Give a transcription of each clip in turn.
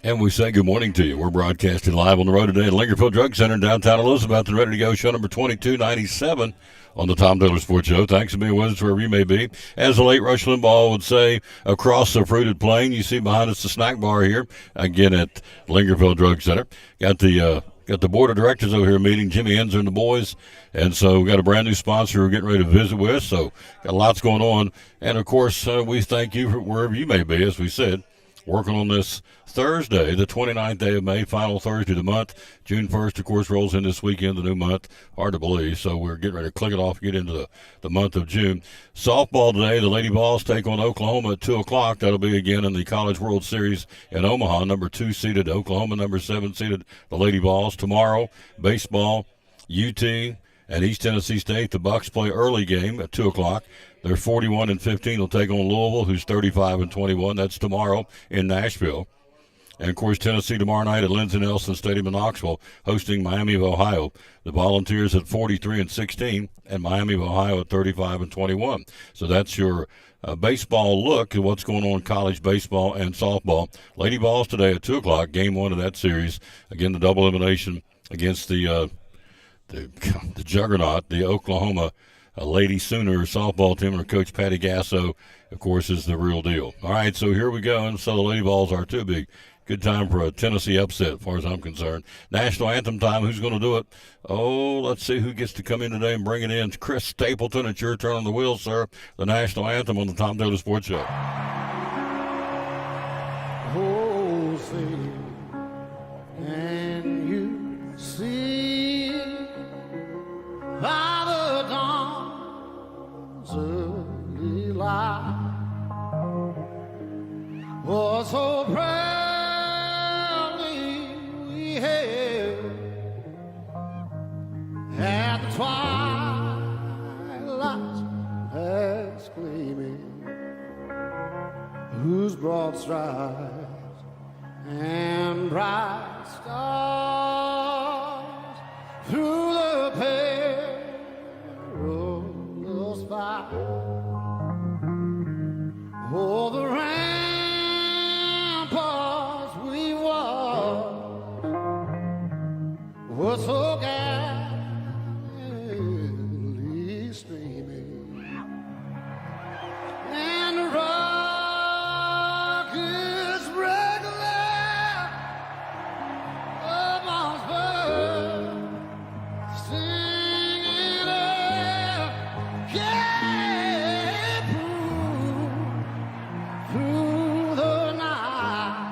And we say good morning to you. We're broadcasting live on the road today at Lingerfield Drug Center in downtown Elizabeth and ready to go. Show number 2297 on the Tom Taylor Sports Show. Thanks for being with us wherever you may be. As the late Rush Limbaugh would say, across the fruited plain, you see behind us the snack bar here, again at Lingerfield Drug Center. Got the board of directors over here meeting, Jimmy Enzer and the boys. And so we got a brand new sponsor we're getting ready to visit with. So got lots going on. And, of course, we thank you for wherever you may be, as we said, working on this Thursday, the 29th day of May, final Thursday of the month. June 1st, of course, rolls in this weekend, the new month. Hard to believe. So we're getting ready to click it off and get into the month of June. Softball today, the Lady Vols take on Oklahoma at 2 o'clock. That'll be again in the College World Series in Omaha. Number 2 seeded Oklahoma, number 7 seeded the Lady Vols. Tomorrow, baseball, UT and East Tennessee State. The Bucks play early game at 2 o'clock. They're 41-15. They'll take on Louisville, who's 35-21. That's tomorrow in Nashville. And, of course, Tennessee tomorrow night at Lindsey Nelson Stadium in Knoxville, hosting Miami of Ohio. The Volunteers at 43-16, and Miami of Ohio at 35-21. So that's your baseball look at what's going on in college baseball and softball. Lady Vols today at 2 o'clock, game 1 of that series. Again, the double elimination against the juggernaut, the Oklahoma Lady Sooner softball team, and Coach Patty Gasso, of course, is the real deal. All right, so here we go. And so the Lady Vols are too big. Good time for a Tennessee upset, as far as I'm concerned. National anthem time. Who's going to do it? Oh, let's see who gets to come in today and bring it in. Chris Stapleton, it's your turn on the wheel, sir. The national anthem on the Tom Taylor Sports Show. Oh, see, and you see by the dawn's early light was so proudly we hailed at the twilight's last gleaming, whose broad strides and bright stars through the perilous fight. Oh, the ramparts we walked were so gallantly streaming, and the rockets regular amongst birds singing out, yeah, through the night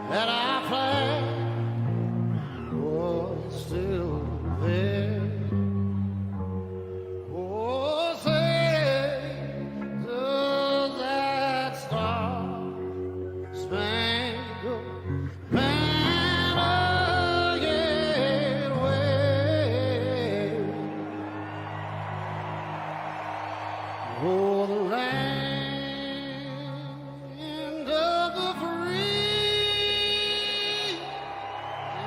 that our flag was still there. Oh, say, does that star-spangled banner yet wave? Oh, the land of the free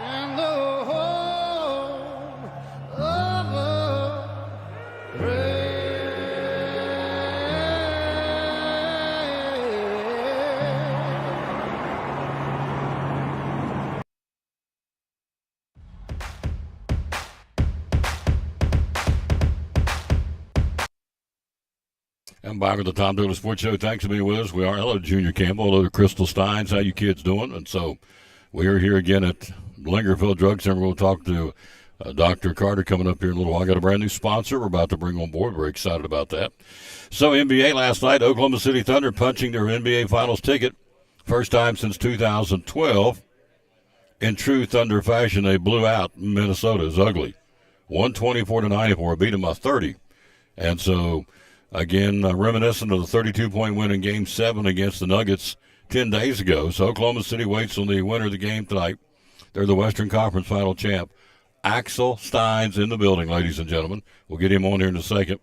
and the home of the brave. I'm back with the Tom Taylor Sports Show. Thanks for being with us. We are. Hello, Junior Campbell. Hello, Crystal Steins. How you kids doing? And so we are here again at Lingerfield Drug Center. We'll talk to Dr. Carter coming up here in a little while. Got a brand new sponsor we're about to bring on board. We're excited about that. So NBA last night, Oklahoma City Thunder punching their NBA Finals ticket. First time since 2012. In true Thunder fashion, they blew out Minnesota. It's ugly. 124-94. Beat them by 30. And so, again, reminiscent of the 32-point win in Game 7 against the Nuggets 10 days ago. So Oklahoma City waits on the winner of the game tonight. They're the Western Conference final champ. Axel Steins in the building, ladies and gentlemen. We'll get him on here in a second.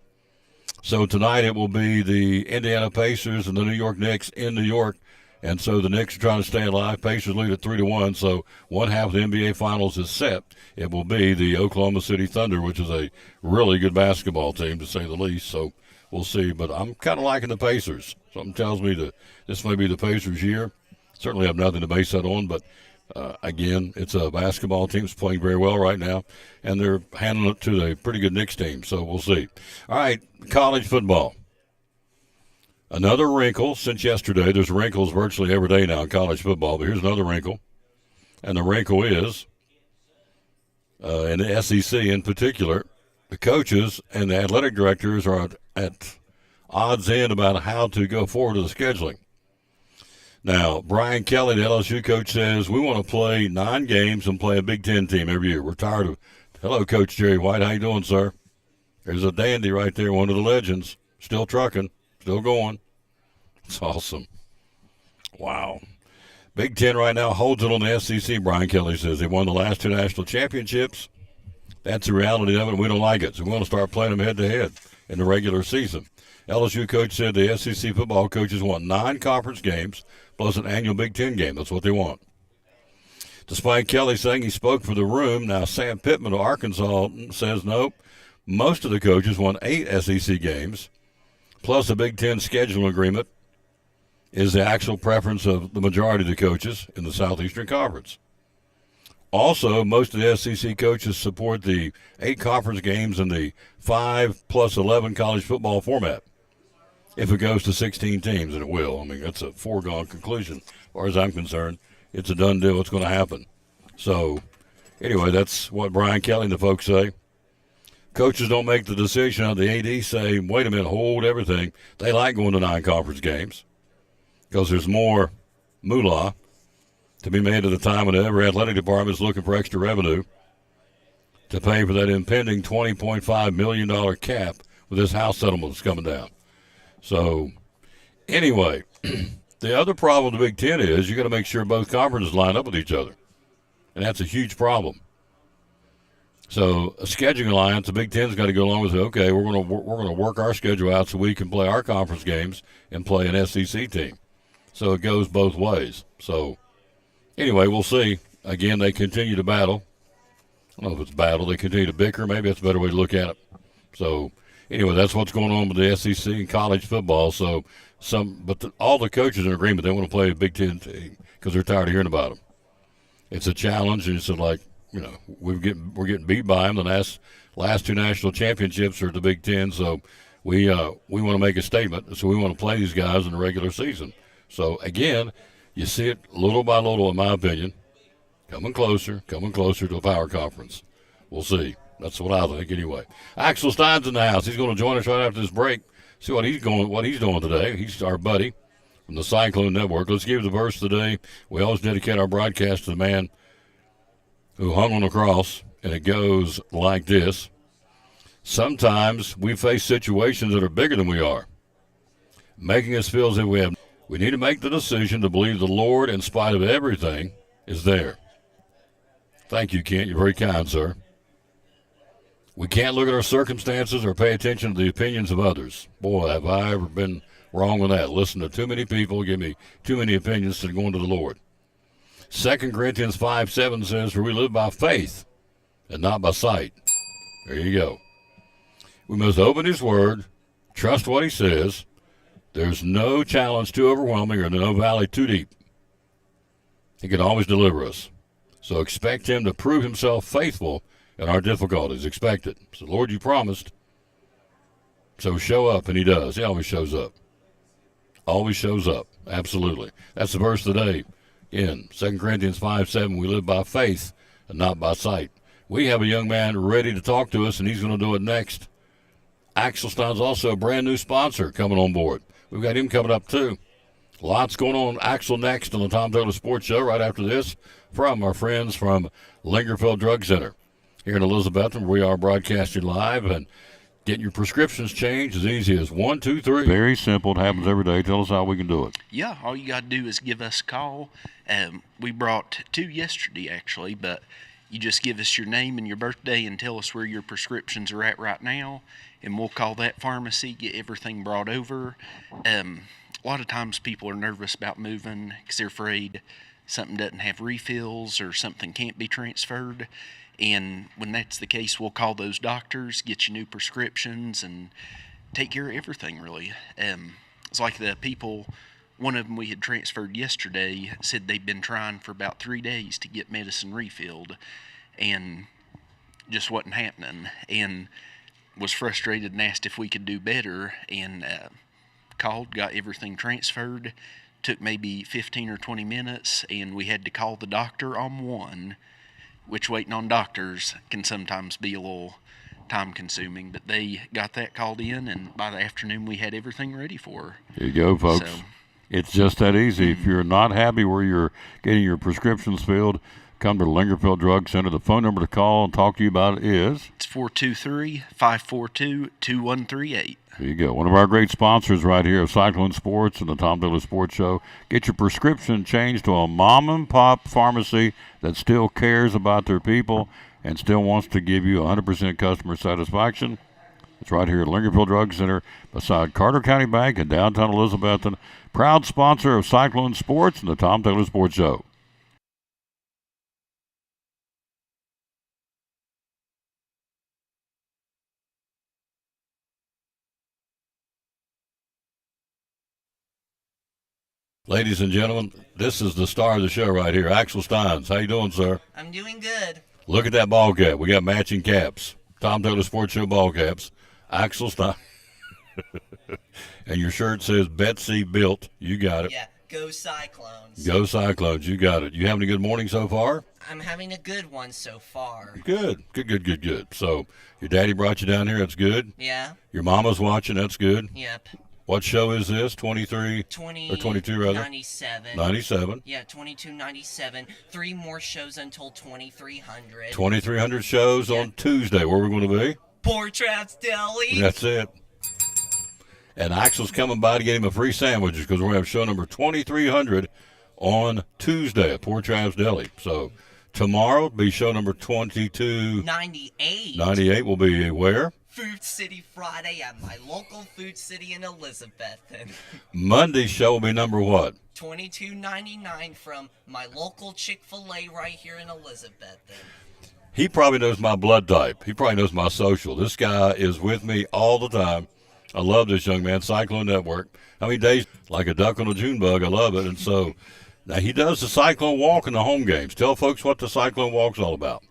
So tonight it will be the Indiana Pacers and the New York Knicks in New York And so the Knicks are trying to stay alive. Pacers lead at 3-1. So one half of the NBA Finals is set. It will be the Oklahoma City Thunder, which is a really good basketball team, to say the least. So we'll see. But I'm kind of liking the Pacers. Something tells me that this may be the Pacers' year. Certainly have nothing to base that on, but again, it's a basketball team that's playing very well right now, and they're handling it to a pretty good Knicks team. So we'll see. All right, college football. Another wrinkle since yesterday. There's wrinkles virtually every day now in college football, but here's another wrinkle. And the wrinkle is, in the SEC in particular, the coaches and the athletic directors are at odds in about how to go forward to the scheduling. Now, Brian Kelly, the LSU coach, says, we want to play 9 games and play a Big Ten team every year. We're tired of – hello, Coach Jerry White. How you doing, sir? There's a dandy right there, one of the legends. Still trucking, still going. It's awesome. Wow. Big Ten right now holds it on the SEC, Brian Kelly says. They won the last 2 national championships. That's the reality of it, and we don't like it. So we want to start playing them head-to-head in the regular season. LSU coach said the SEC football coaches want 9 conference games plus an annual Big Ten game. That's what they want. Despite Kelly saying he spoke for the room, now Sam Pittman of Arkansas says nope. Most of the coaches want 8 SEC games plus a Big Ten scheduling agreement is the actual preference of the majority of the coaches in the Southeastern Conference. Also, most of the SEC coaches support the 8 conference games in the 5+11 college football format. If it goes to 16 teams, and it will. I mean, that's a foregone conclusion. As far as I'm concerned, it's a done deal. It's going to happen. So, anyway, that's what Brian Kelly and the folks say. Coaches don't make the decision. The AD say, wait a minute, hold everything. They like going to 9 conference games because there's more moolah to be made at a time when every athletic department is looking for extra revenue to pay for that impending $20.5 million cap with this House settlement that's coming down. So, anyway, the other problem with the Big Ten is you got to make sure both conferences line up with each other, and that's a huge problem. So, a scheduling alliance, the Big Ten's got to go along with it. Okay, we're going to work our schedule out so we can play our conference games and play an SEC team. So it goes both ways. So, anyway, we'll see. Again, they continue to battle. I don't know if it's battle. They continue to bicker. Maybe that's a better way to look at it. So, anyway, that's what's going on with the SEC and college football. So, all the coaches are in agreement. They want to play a Big Ten team because they're tired of hearing about them. It's a challenge, and it's like, you know, we're getting beat by them. The last 2 national championships are at the Big Ten. So, we want to make a statement. So we want to play these guys in the regular season. So, again, you see it little by little, in my opinion, coming closer to a power conference. We'll see. That's what I think anyway. Axel Stein's in the house. He's going to join us right after this break. See what he's doing today. He's our buddy from the Cyclone Network. Let's give the verse today. We always dedicate our broadcast to the man who hung on the cross, and it goes like this. Sometimes we face situations that are bigger than we are, making us feel as if we need to make the decision to believe the Lord, in spite of everything, is there. Thank you, Kent. You're very kind, sir. We can't look at our circumstances or pay attention to the opinions of others. Boy, have I ever been wrong with that. Listen to too many people give me too many opinions to going to the Lord. 2 Corinthians 5:7 says, for we live by faith and not by sight. There you go. We must open his word, trust what he says. There's no challenge too overwhelming or no valley too deep. He can always deliver us. So expect him to prove himself faithful in our difficulties. Expect it. So, Lord, you promised. So show up, and he does. He always shows up. Always shows up. Absolutely. That's the verse today. In 2 Corinthians 5:7, we live by faith and not by sight. We have a young man ready to talk to us, and he's going to do it next. Axel Stein's also a brand new sponsor coming on board. We've got him coming up, too. Lots going on. Axel next on the Tom Taylor Sports Show right after this from our friends from Lingerfeld Drug Center here in Elizabethton, where we are broadcasting live. And getting your prescriptions changed as easy as 1, 2, 3. Very simple. It happens every day. Tell us how we can do it. Yeah, all you got to do is give us a call. We brought 2 yesterday, actually, but you just give us your name and your birthday and tell us where your prescriptions are at right now, and we'll call that pharmacy, get everything brought over. a lot of times people are nervous about moving because they're afraid something doesn't have refills or something can't be transferred. And when that's the case, we'll call those doctors, get you new prescriptions, and take care of everything, really. It's like the people, one of them we had transferred yesterday, said they'd been trying for about 3 days to get medicine refilled, and just wasn't happening, and was frustrated and asked if we could do better, and called, got everything transferred. Took maybe 15 or 20 minutes, and we had to call the doctor on one, which waiting on doctors can sometimes be a little time consuming, but they got that called in, and by the afternoon we had everything ready for her. Here you go, folks. So, It's just that easy. If you're not happy where you're getting your prescriptions filled, come to the Lingerfield Drug Center. The phone number to call and talk to you about it is? it's 423-542-2138. There you go. One of our great sponsors right here of Cyclone Sports and the Tom Dillon Sports Show. Get your prescription changed to a mom-and-pop pharmacy that still cares about their people and still wants to give you 100% customer satisfaction. It's right here at Lingerfield Drug Center beside Carter County Bank in downtown Elizabethton. Proud sponsor of Cyclone Sports and the Tom Taylor Sports Show. Ladies and gentlemen, this is the star of the show right here, Axel Steins. How you doing, sir? I'm doing good. Look at that ball cap. We got matching caps. Tom Taylor Sports Show ball caps. Axel Stein. And your shirt says Betsy Built. You got it. Yeah, go Cyclones. Go Cyclones. You got it. You having a good morning so far? I'm having a good one so far. Good. Good. So your daddy brought you down here. That's good. Yeah? Your mama's watching. That's good. Yep. What show is this? 23? 20 Or 22 rather? 97. 97. Yeah, 2297. 3 more shows until 2300. 2,300 shows on Tuesday. Where we're going to be? Poor Traps Deli. That's it. And Axel's coming by to get him a free sandwich because we're going to have show number 2,300 on Tuesday at Poor Traps Deli. So tomorrow will be show number 2298. 98. Will be where? Food City Friday at my local Food City in Elizabethton. Monday's show will be number what? 2299 from my local Chick-fil-A right here in Elizabethton. He probably knows my blood type. He probably knows my social. This guy is with me all the time. I love this young man, Cyclone Network. How many days? Like a duck on a June bug. I love it. And so now he does the Cyclone Walk in the home games. Tell folks what the Cyclone Walk's all about.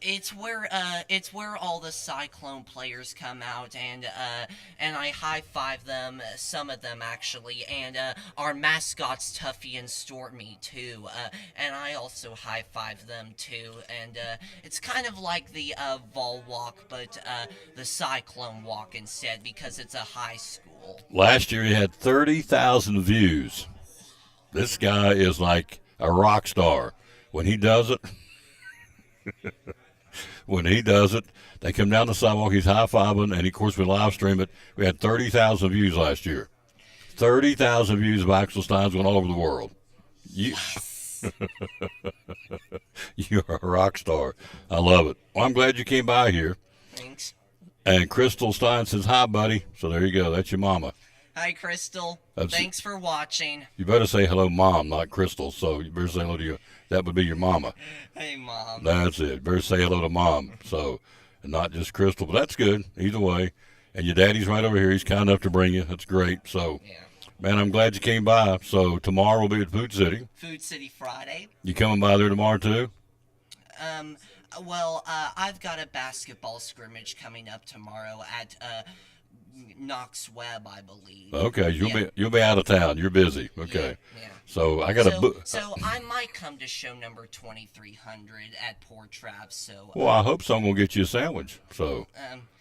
It's where all the Cyclone players come out and I high five them, some of them actually, and our mascots Tuffy and Stormy too, and I also high five them too, and it's kind of like the Vol Walk, but the Cyclone Walk instead because it's a high school. Last year he had 30,000 views. This guy is like a rock star. When he does it. When he does it, they come down the sidewalk, he's high-fiving, and, of course, we live stream it. We had 30,000 views last year. 30,000 views of Axel Steins went all over the world. You're a rock star. I love it. Well, I'm glad you came by here. Thanks. And Crystal Stein says, hi, buddy. So there you go. That's your mama. Hi, Crystal. That's Thanks for watching. You better say hello, Mom, not Crystal. So you better say hello to you. That would be your mama. Hey, Mom. That's it. Better say hello to Mom. So, and not just Crystal, but that's good. Either way. And your daddy's right over here. He's kind enough to bring you. That's great. So, Yeah. man, I'm glad you came by. So tomorrow we'll be at Food City. Food City Friday. You coming by there tomorrow too? Well, I've got a basketball scrimmage coming up tomorrow at Knox Webb, I believe. Okay, Yeah. you'll be out of town. You're busy. Okay. Yeah. So I got a So I might come to show number 2300 at Poor Traps. So well, I hope someone will get you a sandwich. So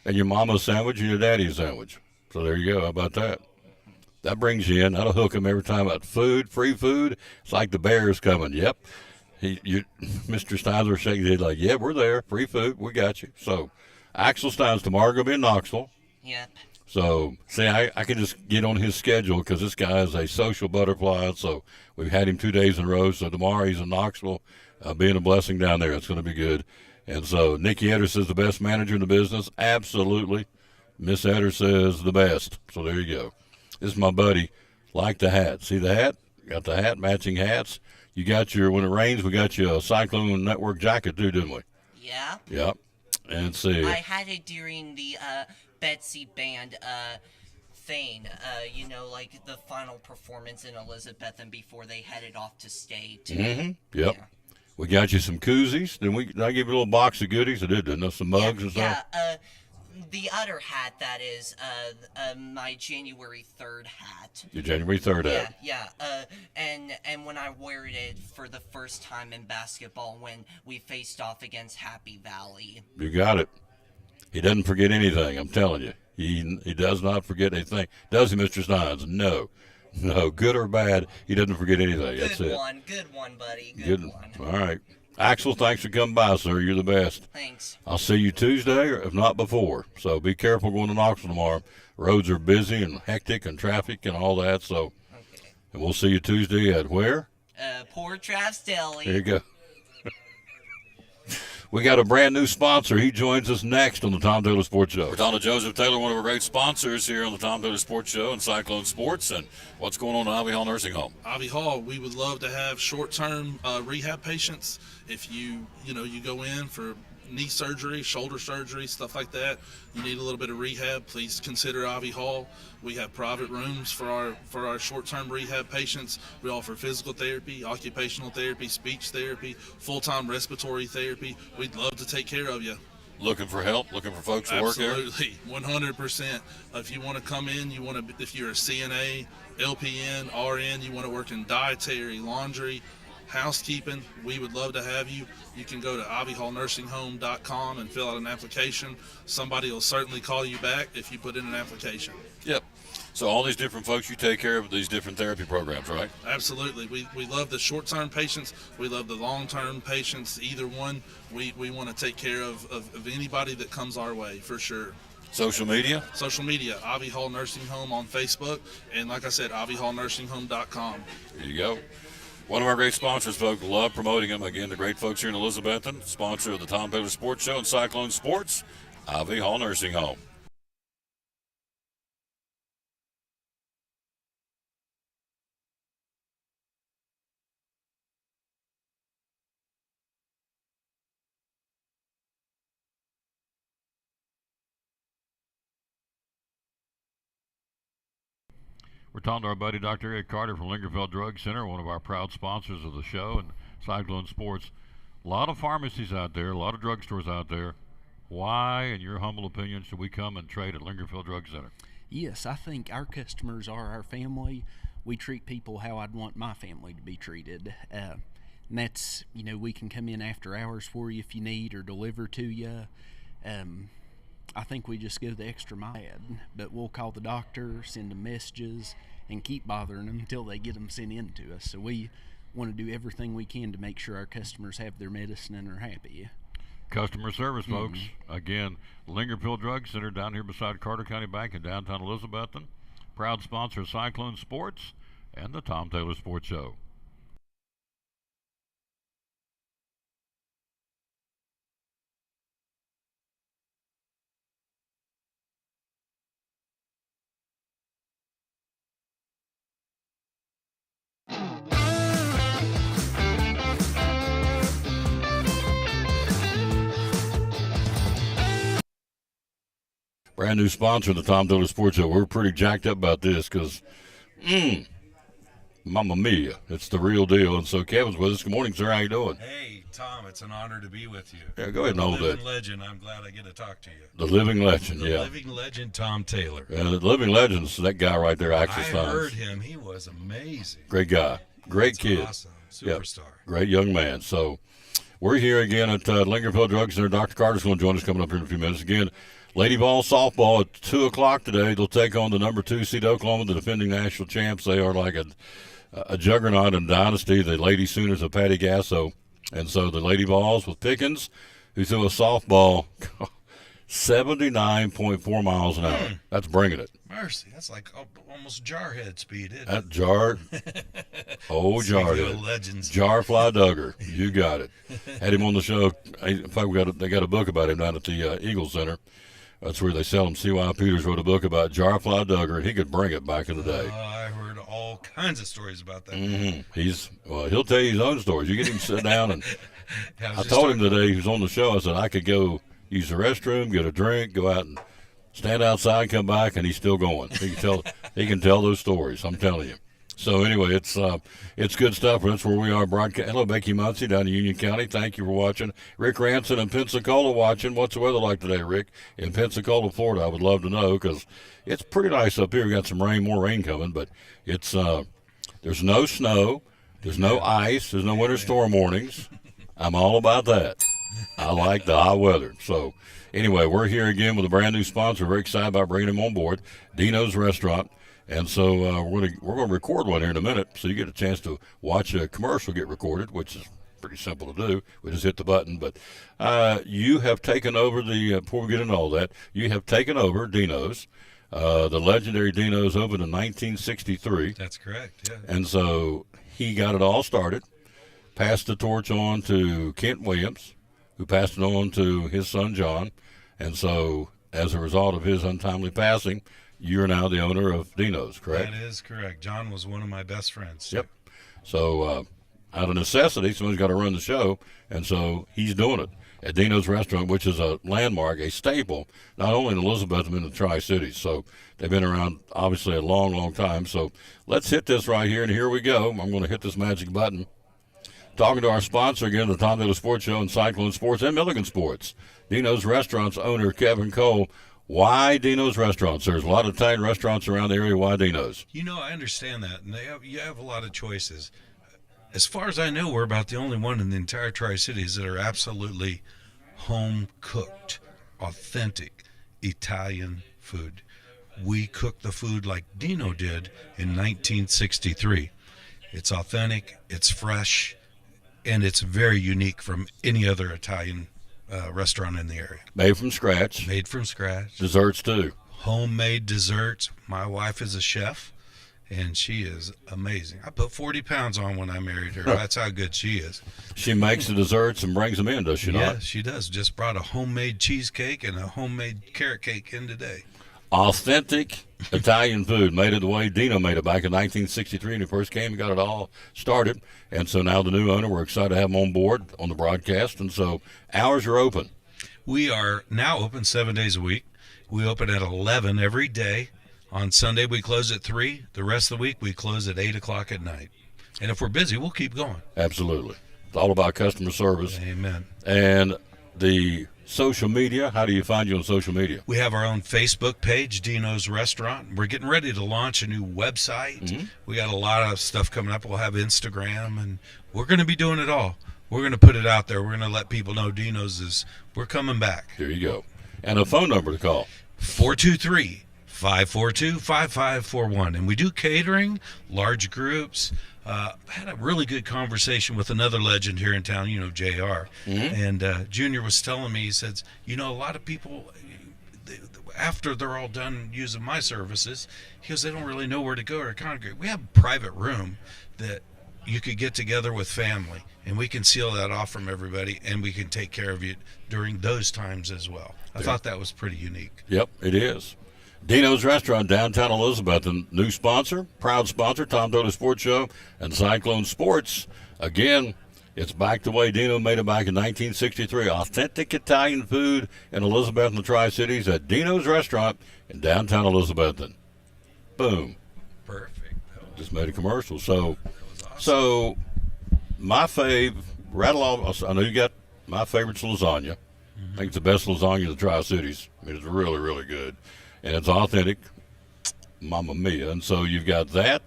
and your mama's sandwich and your daddy's sandwich. So there you go. How about that? That brings you in. That'll hook them every time about food, free food. It's like the Bears coming. Yep. Mr. Steins are shaking his head like, yeah, we're there. Free food. We got you. So Axel Steins tomorrow going to be in Knoxville. Yep. So, see, I can just get on his schedule because this guy is a social butterfly. So we've had him 2 days in a row. So tomorrow he's in Knoxville, being a blessing down there. It's going to be good. And so Nikki Etter says the best manager in the business. Absolutely. Miss Etter says the best. So there you go. This is my buddy. Like the hat. See the hat? Got the hat, matching hats. You got your, when it rains, we got you a Cyclone Network jacket too, didn't we? Yeah. Yep. And see. I had it during the Betsy Band thing, like the final performance in Elizabethton before they headed off to state. Yep. Yeah. We got you some koozies. Did I give you a little box of goodies? I did, didn't I? Some mugs and stuff? Yeah, the other hat, that is, my January 3rd hat. Your January 3rd hat. Yeah, and when I wore it for the first time in basketball when we faced off against Happy Valley. You got it. He doesn't forget anything, I'm telling you. He does not forget anything. Does he, Mr. Steins? No. No, good or bad, he doesn't forget anything. That's it. Good one, buddy. Good one. All right. Axel, thanks for coming by, sir. You're the best. Thanks. I'll see you Tuesday, or if not before. So be careful going to Knoxville tomorrow. Roads are busy and hectic and traffic and all that. So, Okay. and we'll see you Tuesday at where? Poor Trav's Deli. There you go. We got a brand new sponsor. He joins us next on the Tom Taylor Sports Show. We're talking to Joseph Taylor, one of our great sponsors here on the Tom Taylor Sports Show and Cyclone Sports. And what's going on at Ivy Hall Nursing Home? Ivy Hall, we would love to have short-term rehab patients. If you go in for knee surgery, shoulder surgery, stuff like that, you need a little bit of rehab, please consider Ivy Hall. We have private rooms for our short-term rehab patients. We offer physical therapy, occupational therapy, speech therapy, full-time respiratory therapy. We'd love to take care of you. Looking for help? Looking for folks to work here? Absolutely, 100%. If you want to come in, if you're a CNA, LPN, RN, you want to work in dietary, laundry, housekeeping, we would love to have you. You can go to ivyhallnursinghome.com and fill out an application. Somebody will certainly call you back if you put in an application. Yep. So all these different folks, you take care of these different therapy programs, right? Absolutely. We love the short-term patients. We love the long-term patients. Either one, we want to take care of anybody that comes our way, for sure. Social media? Social media, Ivy Hall Nursing Home on Facebook, and like I said, ivyhallnursinghome.com. There you go. One of our great sponsors, folks. Love promoting them. Again, the great folks here in Elizabethton, sponsor of the Tom Taylor Sports Show and Cyclone Sports, Ivy Hall Nursing Home. We're talking to our buddy Dr. Eric Carter from Lingerfeld Drug Center, one of our proud sponsors of the show and Cyclone Sports. A lot of pharmacies out there, a lot of drugstores out there. Why, in your humble opinion, should we come and trade at Lingerfeld Drug Center? Yes, I think our customers are our family. We treat people how I'd want my family to be treated. And that's, we can come in after hours for you if you need, or deliver to you. I think we just go the extra mile, but we'll call the doctor, send them messages, and keep bothering them until they get them sent in to us. So we want to do everything we can to make sure our customers have their medicine and are happy. Customer service, folks. Again, Lingerfeld Drug Center down here beside Carter County Bank in downtown Elizabethton. Proud sponsor of Cyclone Sports and the Tom Taylor Sports Show. Brand new sponsor of the Tom Taylor Sports Show. We're pretty jacked up about this because, mamma mia, it's the real deal. And so Kevin's with us. Good morning, sir. How you doing? Hey, Tom, it's an honor to be with you. Yeah, go ahead and hold The living that. legend, I'm glad I get to talk to you. The living legend, The yeah. living legend, Tom Taylor. The living legend's that guy right there, I Axel Steins. heard him. He was amazing. Great guy. Great That's kid. Awesome. Yep. Superstar. Great young man. So we're here again at Lingerfeld Drug Center. Dr. Carter's going to join us coming up here in a few minutes. Again, Lady Ball softball at 2 o'clock today. They'll take on the number 2 seed Oklahoma, the defending national champs. They are like a juggernaut and dynasty, the Lady Sooners of Patty Gasso. And so the Lady Balls with Pickens, who threw a softball 79.4 miles an hour. That's bringing it. Mercy. That's like almost jarhead speed, isn't it? That jar, oh, Speaking of Jarhead. legends. Jarfly Duggar, you got it. Had him on the show. In fact, they got a book about him down at the Eagles Center. That's where they sell him. C.Y. Peters wrote a book about Jarfly Duggar, and he could bring it back in the day. I heard all all kinds of stories about that. He'll tell you his own stories. You get him to sit down, and Yeah, was I just told him talking- today, he was on the show, I said I could go use the restroom, get a drink, go out and stand outside, come back, and he's still going. He can tell those stories, I'm telling you. So anyway, it's good stuff. That's where we are broadcast. Hello, Becky Muncie down in Union County. Thank you for watching. Rick Ranson in Pensacola watching. What's the weather like today, Rick? In Pensacola, Florida, I would love to know because it's pretty nice up here. We got some rain, more rain coming, but it's there's no snow, there's no ice, there's no winter storm warnings. I'm all about that. I like the hot weather. So anyway, we're here again with a brand new sponsor. Very excited about bringing him on board, Dino's Restaurant. And so we're gonna record one here in a minute, so you get a chance to watch a commercial get recorded, which is pretty simple to do. We just hit the button. But you have taken over before we get into all that, you have taken over Dino's. The legendary Dino's opened in 1963. That's correct. Yeah. And so he got it all started, passed the torch on to Kent Williams, who passed it on to his son John. And so as a result of his untimely passing, you're now the owner of Dino's, correct? That is correct. John was one of my best friends. Yep. So out of necessity, someone's got to run the show, and so he's doing it at Dino's Restaurant, which is a landmark, a staple, not only in Elizabeth but in the Tri-Cities. So they've been around, obviously, a long, long time. So let's hit this right here, and here we go. I'm going to hit this magic button. Talking to our sponsor again, the Tom Taylor Sports Show and Cyclone Sports and Milligan Sports. Dino's Restaurant's owner, Kevin Cole. Why Dino's Restaurants? There's a lot of Italian restaurants around the area. Why Dino's? You know, I understand that, and you have a lot of choices. As far as I know, we're about the only one in the entire Tri-Cities that are absolutely home-cooked, authentic Italian food. We cook the food like Dino did in 1963. It's authentic, it's fresh, and it's very unique from any other Italian restaurant in the area. Made from scratch. Made from scratch. Desserts, too. Homemade desserts. My wife is a chef, and she is amazing. I put 40 pounds on when I married her. That's how good she is. She makes the desserts and brings them in, does she Yeah, not? she does. Just brought a homemade cheesecake and a homemade carrot cake in today. Authentic Italian food, made it the way Dino made it back in 1963 when he first came and got it all started. And so now the new owner, we're excited to have him on board on the broadcast. And so hours are open. We are now open 7 days a week. We open at 11 every day. On Sunday, we close at 3. The rest of the week, we close at 8 o'clock at night. And if we're busy, we'll keep going. Absolutely. It's all about customer service. Amen. And the social media, how do you find you on social media? We have our own Facebook page, Dino's Restaurant. We're getting ready to launch a new website. We got a lot of stuff coming up. We'll have Instagram, and we're going to be doing it all. We're going to put it out there. We're going to let people know we're coming back. There you go. And a phone number to call. 423-542-5541. And we do catering, large groups. I had a really good conversation with another legend here in town, JR. And Junior was telling me, he says, a lot of people, after they're all done using my services, he goes, they don't really know where to go or congregate. We have a private room that you could get together with family, and we can seal that off from everybody, and we can take care of you during those times as well. I thought that was pretty unique. Yep, it is. Dino's Restaurant, downtown Elizabeth, and new sponsor, proud sponsor, Tom Taylor Sports Show and Cyclone Sports. Again, it's back the way Dino made it back in 1963. Authentic Italian food in Elizabeth and the Tri-Cities at Dino's Restaurant in downtown Elizabeth. Boom. Perfect. Just made a commercial. So my fave, rattle off, I know you got my favorite's lasagna. I think it's the best lasagna in the Tri-Cities. I mean, it's really, really good. And it's authentic. Mamma mia. And so you've got that.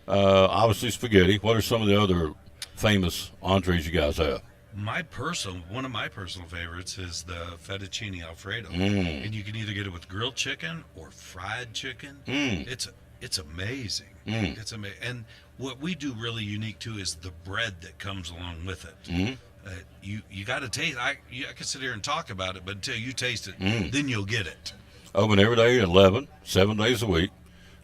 Obviously spaghetti. What are some of the other famous entrees you guys have? One of my personal favorites is the fettuccine Alfredo. And you can either get it with grilled chicken or fried chicken. It's amazing. It's amazing. And what we do really unique too is the bread that comes along with it. You got to taste. I can sit here and talk about it, but until you taste it, then you'll get it. Open every day at 11, 7 days a week,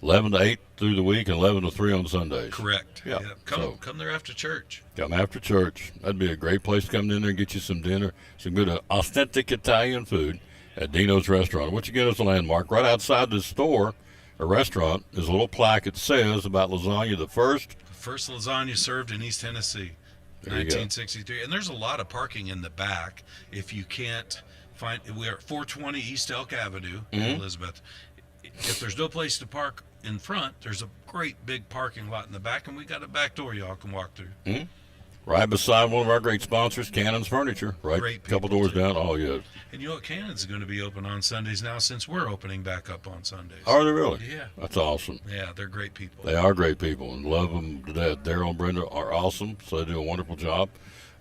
11 to 8 through the week, and 11 to 3 on Sundays. Correct. Yeah. Come there after church. Come after church. That'd be a great place to come in there and get you some dinner, some good authentic Italian food at Dino's Restaurant. Once you get us a landmark, right outside the store, a restaurant, there's a little plaque that says about lasagna, the first. First lasagna served in East Tennessee, There you go. 1963. And there's a lot of parking in the back. If you can't find, we're at 420 East Elk Avenue in Elizabeth. If there's no place to park in front, there's a great big parking lot in the back, and we got a back door y'all can walk through. Right beside one of our great sponsors, Cannon's Furniture, right Great a couple people, doors too. down. Oh, yeah. And you know what? Cannon's going to be open on Sundays now since we're opening back up on Sundays. Are they really? Yeah. That's awesome. Yeah, they're great people. They are great people and love them to death. Daryl and Brenda are awesome, so they do a wonderful job.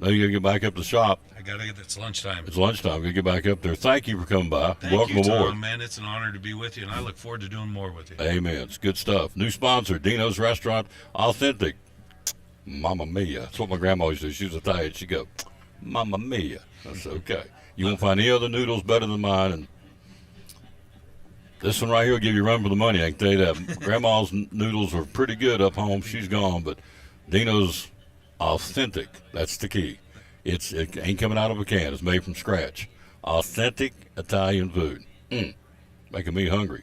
Now you got to get back up to the shop. I got to get, it's lunchtime. It's lunchtime. You get back up there. Thank you for coming by. Thank Welcome you, aboard. Tom, man. It's an honor to be with you, and I look forward to doing more with you. Amen. It's good stuff. New sponsor, Dino's Restaurant, authentic. Mamma mia. That's what my grandma always do. She was Italian. She'd go, Mamma mia. That's okay. You won't find any other noodles better than mine. And this one right here will give you a run for the money. I can tell you that. Grandma's noodles are pretty good up home. She's gone, but Dino's authentic. That's the key. It ain't coming out of a can. It's made from scratch. Authentic Italian food. Making me hungry.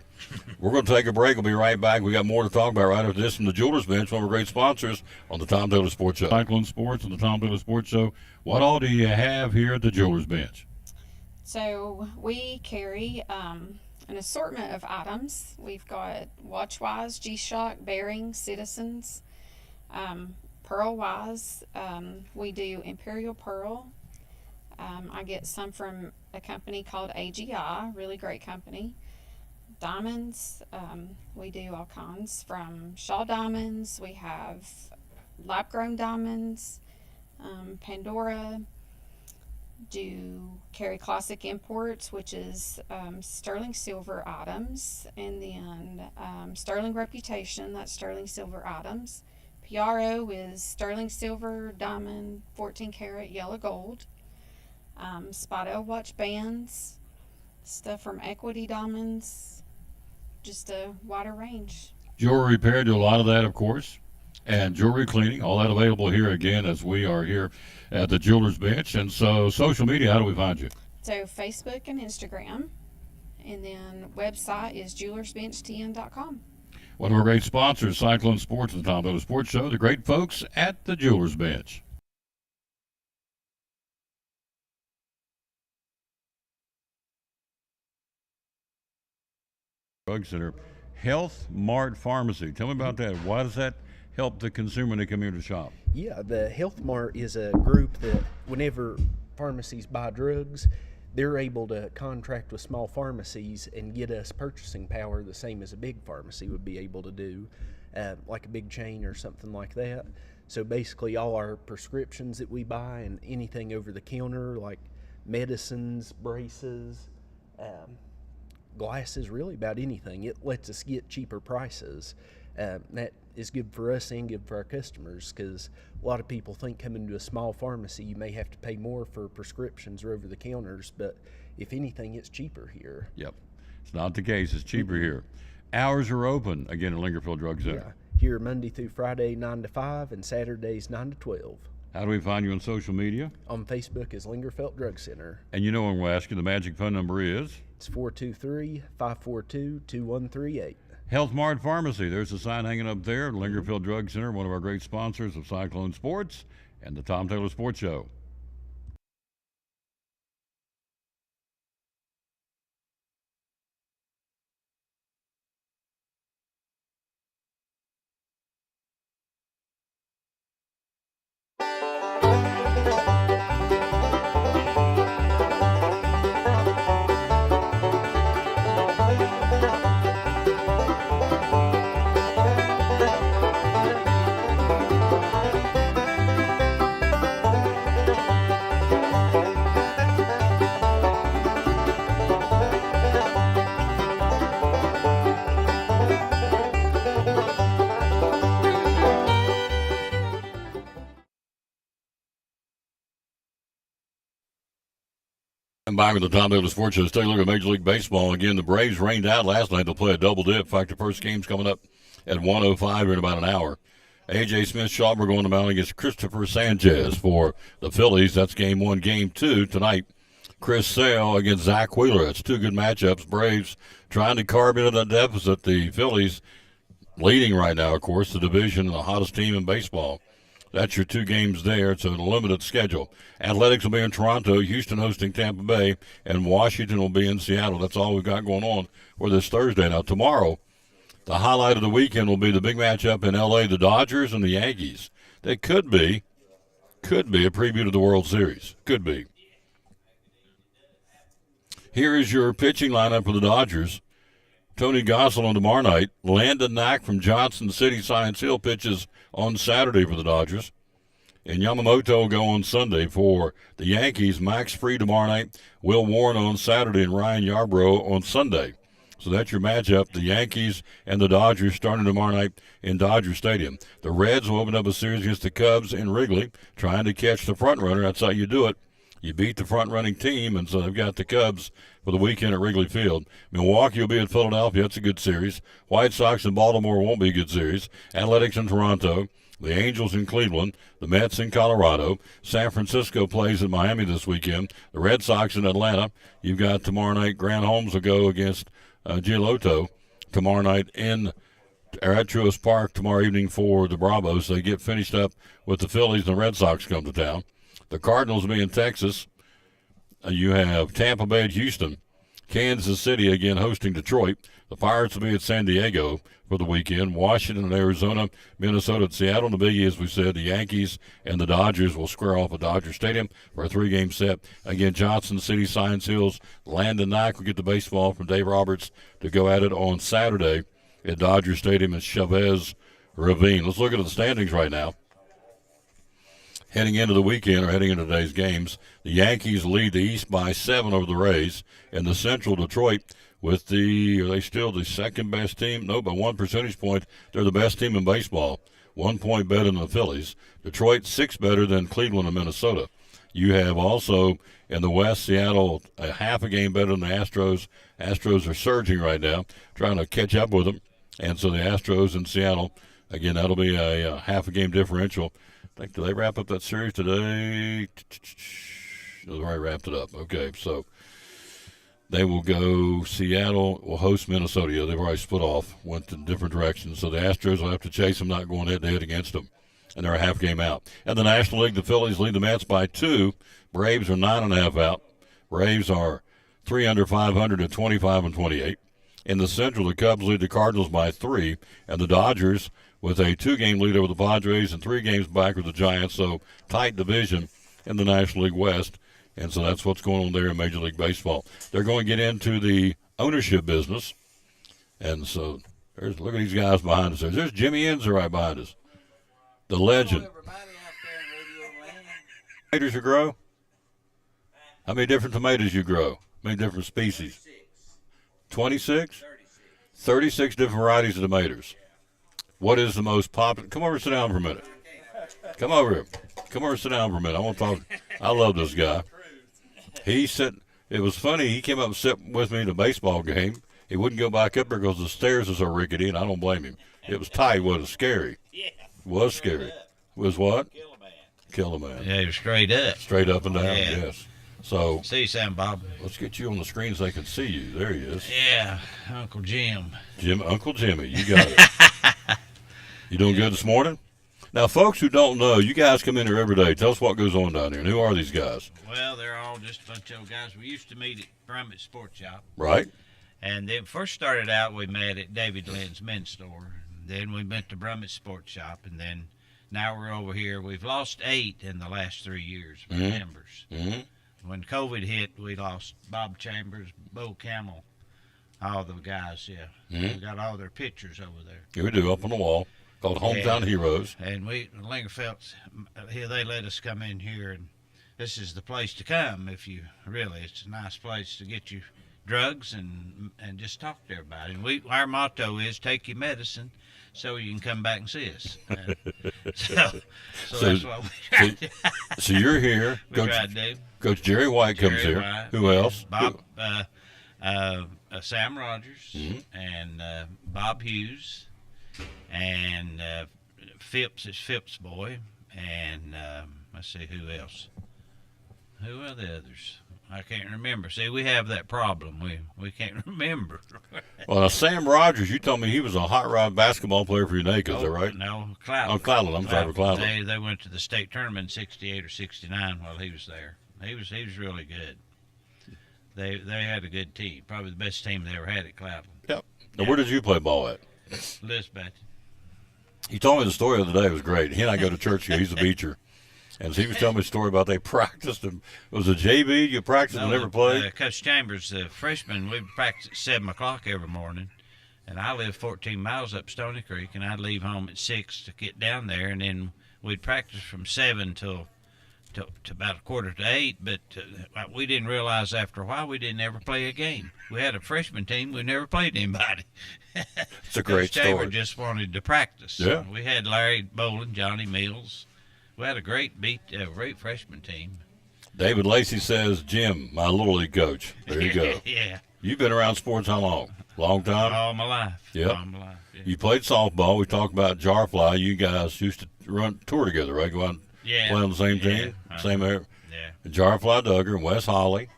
We're going to take a break. We'll be right back. We got more to talk about right after this from the Jewelers Bench, one of our great sponsors on the Tom Taylor Sports Show. Cyclone Sports on the Tom Taylor Sports Show. What all do you have here at the Jewelers Bench? So we carry an assortment of items. We've got Watchwise, G-Shock, Bearings, Citizens, Pearl-Wise. We do Imperial Pearl. I get some from a company called AGI, really great company. Diamonds, we do all kinds from Shaw Diamonds. We have lab-grown diamonds, Pandora. Do carry Classic Imports, which is sterling silver items, and then Sterling Reputation, that's sterling silver items. PRO is sterling silver, diamond, 14 karat yellow gold. Spotto watch bands, stuff from Equity Diamonds, just a wider range. Jewelry repair, do a lot of that, of course. And jewelry cleaning, all that available here again as we are here at the Jewelers Bench. And so social media, how do we find you? So Facebook and Instagram, and then website is jewelersbenchtn.com. One of our great sponsors, Cyclone Sports and the Tom Taylor Sports Show, the great folks at the Jewelers Bench. Drug Center, Health Mart Pharmacy. Tell me about that. Why does that help the consumer when they come here to shop? Yeah, the Health Mart is a group that whenever pharmacies buy drugs, they're able to contract with small pharmacies and get us purchasing power the same as a big pharmacy would be able to do, like a big chain or something like that. So basically all our prescriptions that we buy and anything over the counter like medicines, braces, glasses, really about anything, it lets us get cheaper prices. That is good for us and good for our customers, because a lot of people think coming to a small pharmacy you may have to pay more for prescriptions or over the counters, but if anything, it's cheaper here. Yep. It's not the case. It's cheaper here. Hours are open, again, at Lingerfield Drug Center. Here Monday through Friday 9 to 5 and Saturdays 9 to 12. How do we find you on social media? On Facebook is Lingerfeld Drug Center. And you know when we'll ask you, the magic phone number is? It's 423-542-2138. Health Mart Pharmacy. There's a sign hanging up there. Lingerfield Drug Center, one of our great sponsors of Cyclone Sports and the Tom Taylor Sports Show. And back with the Tom Taylor Sports Show. Let's take a look at Major League Baseball. Again, the Braves rained out last night. They'll play a double dip. In fact, the first game's coming up at 1:05 here in about an hour. A.J. Smith-Shawver going to mound against Christopher Sanchez for the Phillies. That's game one. Game two tonight, Chris Sale against Zach Wheeler. That's two good matchups. Braves trying to carve into that deficit. The Phillies leading right now, of course, the division and the hottest team in baseball. That's your two games there. It's a limited schedule. Athletics will be in Toronto, Houston hosting Tampa Bay, and Washington will be in Seattle. That's all we've got going on for this Thursday. Now, tomorrow, the highlight of the weekend will be the big matchup in L.A., the Dodgers and the Yankees. That could be a preview to the World Series. Could be. Here is your pitching lineup for the Dodgers. Tony Gonsolin tomorrow night. Landon Knack from Johnson City Science Hill pitches on Saturday for the Dodgers. And Yamamoto will go on Sunday for the Yankees. Max Fried tomorrow night. Will Warren on Saturday and Ryan Yarbrough on Sunday. So that's your matchup, the Yankees and the Dodgers starting tomorrow night in Dodger Stadium. The Reds will open up a series against the Cubs in Wrigley, trying to catch the front runner. That's how you do it. You beat the front-running team, and so they've got the Cubs for the weekend at Wrigley Field. Milwaukee will be in Philadelphia. That's a good series. White Sox in Baltimore won't be a good series. Athletics in Toronto. The Angels in Cleveland. The Mets in Colorado. San Francisco plays in Miami this weekend. The Red Sox in Atlanta. You've got tomorrow night, Grant Holmes will go against Giolito tomorrow night at Truist Park tomorrow evening for the Bravos. They get finished up with the Phillies, and the Red Sox come to town. The Cardinals will be in Texas. You have Tampa Bay at Houston. Kansas City again hosting Detroit. The Pirates will be at San Diego for the weekend. Washington and Arizona, Minnesota at Seattle. And the biggie, as we said, the Yankees and the Dodgers will square off at Dodger Stadium for a three-game set. Again, Johnson City, Science Hills, Landon Knack will get the baseball from Dave Roberts to go at it on Saturday at Dodger Stadium in Chavez Ravine. Let's look at the standings right now. Heading into the weekend, or heading into today's games, the Yankees lead the East by 7 over the Rays. And the Central, Detroit, are they still the second best team? No, by 1 percentage point, they're the best team in baseball. 1 point better than the Phillies. Detroit, 6 better than Cleveland and Minnesota. You have also in the West, Seattle, a half a game better than the Astros. Astros are surging right now, trying to catch up with them. And so the Astros in Seattle, again, that'll be a half a game differential. I think, do they wrap up that series today? They already wrapped it up. Okay, so they will go, Seattle will host Minnesota. Yeah, they've already split off, went in different directions. So the Astros will have to chase them, not going head-to-head against them. And they're a half game out. And the National League, the Phillies lead the Mets by 2. Braves are 9.5 out. Braves are 3 under 500 at 25-28. In the Central, the Cubs lead the Cardinals by 3. And the Dodgers with a 2-game lead over the Padres and 3 games back with the Giants. So tight division in the National League West. And so that's what's going on there in Major League Baseball. They're going to get into the ownership business. And so look at these guys behind us. There's Jimmy Enzer right behind us. The legend. Tomatoes you grow? How many different tomatoes you grow? How many different species? 26? 36 different varieties of tomatoes. What is the most popular? Come over and sit down for a minute. Come over here. Come over and sit down for a minute. I want to talk. I love this guy. He said, it was funny. He came up and sat with me in a baseball game. He wouldn't go back up there because the stairs are so rickety, and I don't blame him. It was tight. It was scary. Yeah. It was scary. It was what? Kill a man. Kill a man. Yeah, he was straight up. Straight up and down, Yeah. yes. So See you, Sam Bob. let's get you on the screen so they can see you. There he is. Yeah, Uncle Jim. Uncle Jimmy, you got it. You doing good this morning? Now, folks who don't know, you guys come in here every day. Tell us what goes on down here. And who are these guys? Well, they're all just a bunch of old guys. We used to meet at Brummett Sports Shop. Right? And then first started out, we met at David Lynn's men's store. Then we went to Brummett Sports Shop. And then now we're over here. We've lost 8 in the last 3 years of members. Mm-hmm. When COVID hit, we lost Bob Chambers, Bo Camel, all the guys, yeah. We got all their pictures over there. Here we do, up on the wall, called Hometown Yeah. Heroes. And we, Lingerfeld's, here they let us come in here, and this is the place to come if you really, it's a nice place to get you drugs and just talk to everybody. And our motto is take your medicine so you can come back and see us. So that's what we try to do. So you're here. We try to do. Coach Jerry White comes Jerry here. White, Who else? Bob, Sam Rogers, and Bob Hughes, and Phipps is Phipps' boy, and let's see who else. Who are the others? I can't remember. See, we have that problem. We can't remember. Well, now, Sam Rogers, you told me he was a hot rod basketball player for Unaka, is that right? No, Cloud. Oh, Cloudland. I'm sorry, for Cloudland. They went to the state tournament in '68 or '69 while he was there. He was really good. They had a good team, probably the best team they ever had at Cloudland. Yep. Now, where did you play ball at? Lisbeth. He told me the story the other day. It was great. He and I go to church together. He's a beacher. And he was telling me a story about they practiced. And it was a JV you practiced and never played? Coach Chambers, the freshman, we practiced at 7 o'clock every morning. And I lived 14 miles up Stony Creek, and I'd leave home at 6 to get down there. And then we'd practice from 7 till to about 7:45. But we didn't realize after a while we didn't ever play a game. We had a freshman team. We never played anybody. It's a great Coach Chambers story. just wanted to practice. Yeah. We had Larry Bolin, Johnny Mills. We had a great great freshman team. David Lacey says, Jim, my Little League coach. There you go. Yeah. You've been around sports how long? Long time? All my life. Yep. All my life. Yeah. You played softball. We talked about Jarfly. You guys used to tour together, right? Go out and Yeah. play on the same team? Yeah. Same area? Yeah. Jarfly Duggar and Wes Holly.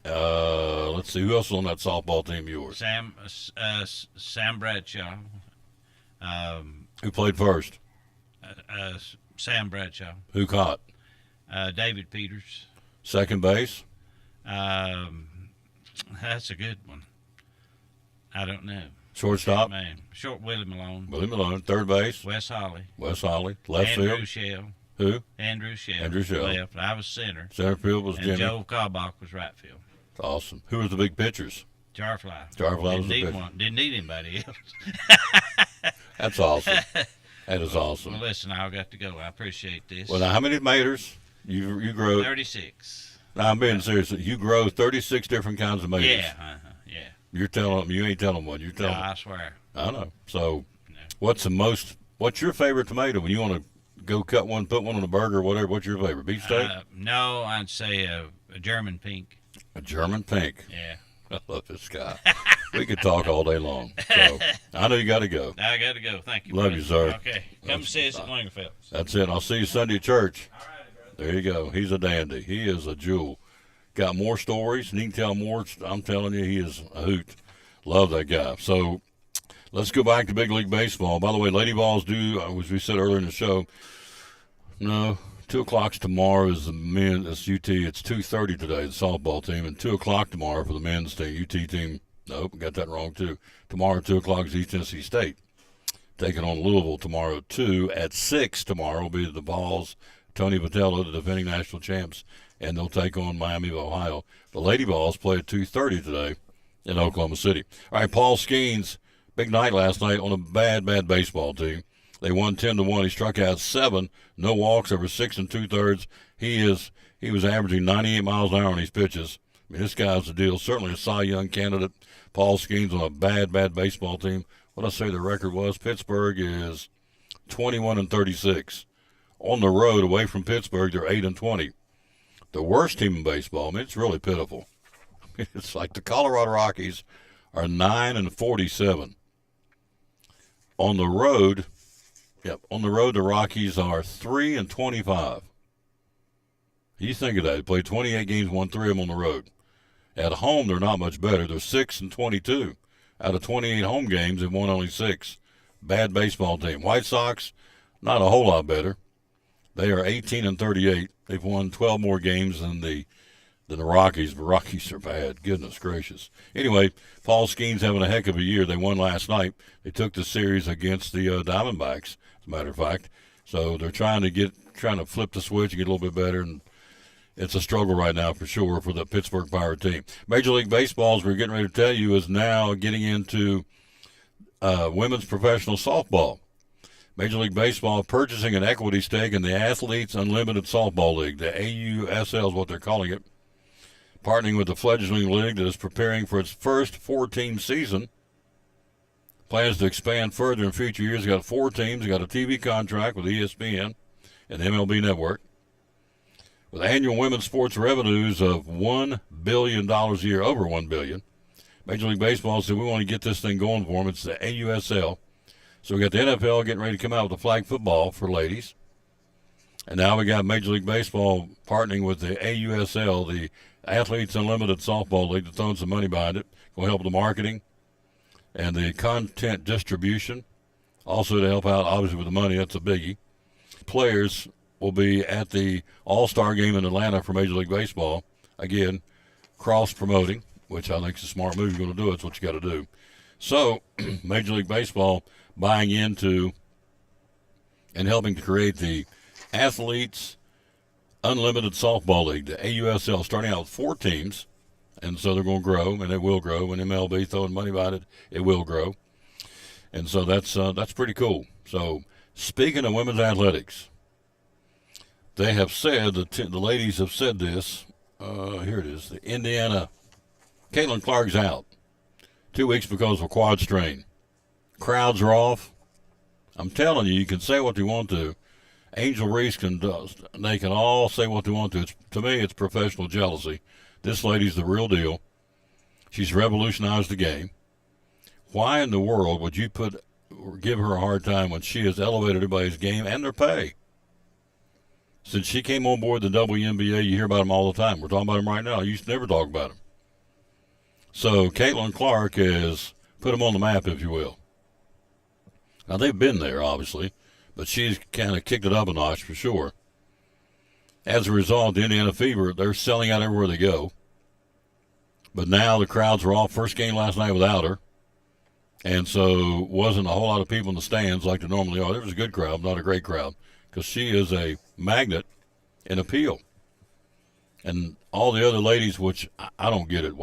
Let's see. Who else was on that softball team of yours? Sam Bradshaw. Who played first? Sam Bradshaw. Who caught? David Peters. Second base? That's a good one. I don't know. Shortstop? Man, short Willie Malone. Willie Malone. Third base? Wes Holly. Wes Holly. Left Andrew field? Shell. Who? Andrew Shell. Andrew Shell. Left. I was center. Center field was And Jimmy. Joe Carbach was right field. Awesome. Who was the big pitchers? Jarfly. Jarfly was the pitcher. Didn't need anybody else. That's awesome. That is awesome. Well, listen, I got to go. I appreciate this. Well, now, how many maters? You grow? 36. Now, I'm being serious. You grow 36 different kinds of maters. Yeah. Yeah. You're telling them. You ain't telling one. You're No, telling. I swear. I know. So, No. what's your favorite tomato when you want to go cut one, put one on a burger or whatever? What's your favorite? Beefsteak? No, I'd say a German pink. A German pink. Yeah. I love this guy. We could talk all day long. So, I know you got to go. I got to go. Thank you. Love brother. you, sir. Okay. Come see us at Langerfeld. That's it. I'll see you Sunday at church. There you go. He's a dandy. He is a jewel. Got more stories, and he can tell more. I'm telling you, he is a hoot. Love that guy. So let's go back to Big League Baseball. By the way, Lady Balls do, as we said earlier in the show, no, 2 o'clock's tomorrow is the men. It's UT. It's 2:30 today, the softball team, and 2 o'clock tomorrow for the men's team. UT team, nope, got that wrong too. Tomorrow, 2 o'clock is East Tennessee State. Taking on Louisville tomorrow, 2. At 6 tomorrow will be the Balls, Tony Vitello, the defending national champs, and they'll take on Miami of Ohio. The Lady Balls play at 2:30 today in Oklahoma City. All right, Paul Skeens, big night last night on a bad baseball team. They won 10-1. He struck out 7, no walks, over 6 2/3. He was averaging 98 miles an hour on his pitches. I mean, this guy's the deal. Certainly a Cy Young candidate. Paul Skeens on a bad baseball team. What I say the record was, Pittsburgh is 21-36. On the road, away from Pittsburgh, they're 8-20. The worst team in baseball, I mean, it's really pitiful. It's like the Colorado Rockies are 9-47. On the road, the Rockies are 3-25. You think of that. They played 28 games, won 3 of them on the road. At home, they're not much better. They're 6-22. Out of 28 home games, they've won only 6. Bad baseball team. White Sox, not a whole lot better. They are 18-38. They've won 12 more games than the Rockies, but Rockies are bad. Goodness gracious. Anyway, Paul Skeens having a heck of a year. They won last night. They took the series against the Diamondbacks, as a matter of fact. So they're trying to flip the switch and get a little bit better, and it's a struggle right now for sure for the Pittsburgh Pirate team. Major League Baseball, as we're getting ready to tell you, is now getting into women's professional softball. Major League Baseball purchasing an equity stake in the Athletes Unlimited Softball League. The AUSL is what they're calling it. Partnering with the fledgling league that is preparing for its first 4-team season. Plans to expand further in future years. Got 4 teams. Got a TV contract with ESPN and MLB Network. With annual women's sports revenues of $1 billion a year, over $1 billion, Major League Baseball said we want to get this thing going for them. It's the AUSL. So we got the NFL getting ready to come out with the flag football for ladies. And now we got Major League Baseball partnering with the AUSL, the Athletes Unlimited Softball League, they're throwing some money behind it. Going to help with the marketing and the content distribution. Also to help out, obviously, with the money, that's a biggie. Players will be at the All-Star game in Atlanta for Major League Baseball. Again, cross-promoting, which I think is a smart move. You're going to do it. It's what you got to do. So, Major League Baseball buying into and helping to create the Athletes Unlimited Softball League, the AUSL, starting out with 4 teams. And so they're going to grow, and it will grow. When MLB throwing money behind it, it will grow. And so that's pretty cool. So speaking of women's athletics, they have said, the ladies have said this. Here it is. The Indiana, Caitlin Clark's out. 2 weeks because of a quad strain. Crowds are off. I'm telling you, you can say what you want to. Angel Reese they can all say what they want to. To me, it's professional jealousy. This lady's the real deal. She's revolutionized the game. Why in the world would you give her a hard time when she has elevated everybody's game and their pay? Since she came on board the WNBA, you hear about them all the time. We're talking about them right now. You used to never talk about them. So Caitlin Clark has put them on the map, if you will. Now, they've been there, obviously, but she's kind of kicked it up a notch for sure. As a result, the Indiana Fever, they're selling out everywhere they go. But now the crowds were off. First game last night without her. And so wasn't a whole lot of people in the stands like there normally are. There was a good crowd, not a great crowd, because she is a magnet in appeal. And all the other ladies, which I don't get it.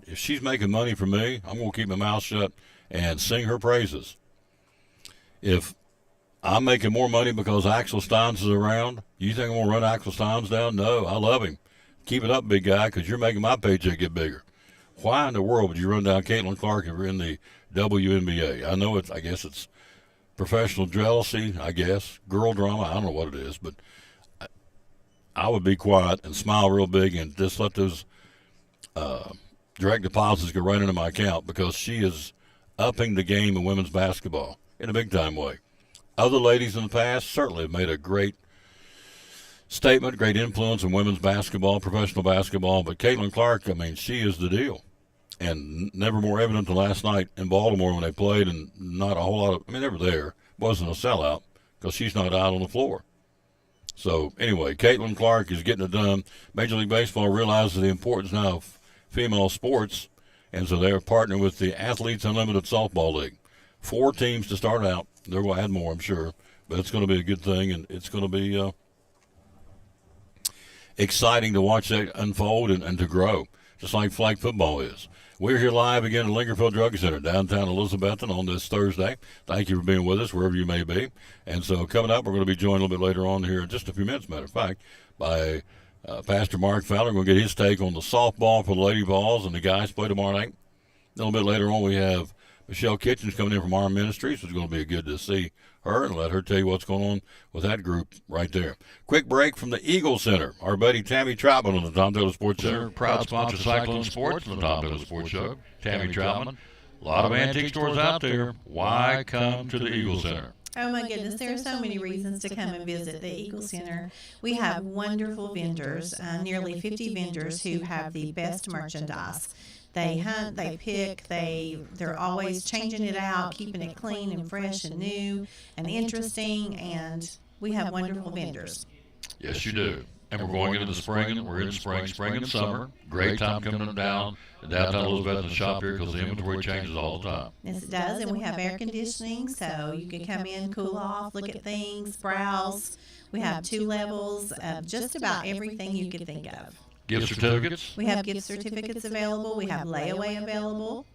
If she's making money for me, I'm going to keep my mouth shut and sing her praises. If I'm making more money because Axel Steins is around, you think I'm going to run Axel Steins down? No, I love him. Keep it up, big guy, because you're making my paycheck get bigger. Why in the world would you run down Caitlin Clark if you're in the WNBA? I guess it's professional jealousy, girl drama. I don't know what it is, but I would be quiet and smile real big and just let those direct deposits go right into my account, because she is upping the game of women's basketball in a big-time way. Other ladies in the past certainly have made a great statement, great influence in women's basketball, professional basketball, but Caitlin Clark, she is the deal. And never more evident than last night in Baltimore when they played, and not a whole lot of, they were there. It wasn't a sellout because she's not out on the floor. So, anyway, Caitlin Clark is getting it done. Major League Baseball realizes the importance now of female sports, and so they're partnering with the Athletes Unlimited Softball League. 4 teams to start out. They're going to add more, I'm sure, but it's going to be a good thing, and it's going to be exciting to watch that unfold and to grow, just like flag football is. We're here live again at Lingerfield Drug Center, downtown Elizabethton, on this Thursday. Thank you for being with us, wherever you may be. And so coming up, we're going to be joined a little bit later on here in just a few minutes, matter of fact, by Pastor Mark Fowler. We're going to get his take on the softball for the Lady Vols and the guys play tomorrow night. A little bit later on, we have Michelle Kitchens coming in from Arm Ministries, so it's going to be good to see her and let her tell you what's going on with that group right there. Quick break from the Eagle Center. Our buddy Tammy Troutman on the Tom Taylor Sports Show. Proud sponsor of Cyclone Sports and the Tom Taylor Sports Show. Tammy Troutman. A lot of antique stores out there. Why come to the Eagle Center? Oh my goodness, there are so many reasons to come and visit the Eagle Center. We have wonderful vendors, nearly 50 vendors who have the best merchandise. They hunt, they pick, they're always changing it out, keeping it clean and fresh and new and interesting, and we have wonderful vendors. Yes, you do. And we're going into the spring, and we're in spring and summer. Great time coming down downtown Elizabeth and shop here because the inventory changes all the time. Yes, it does, and we have air conditioning, so you can come in, cool off, look at things, browse. We have 2 levels of just about everything you could think of. Gift certificates? We have gift certificates available. We have layaway available.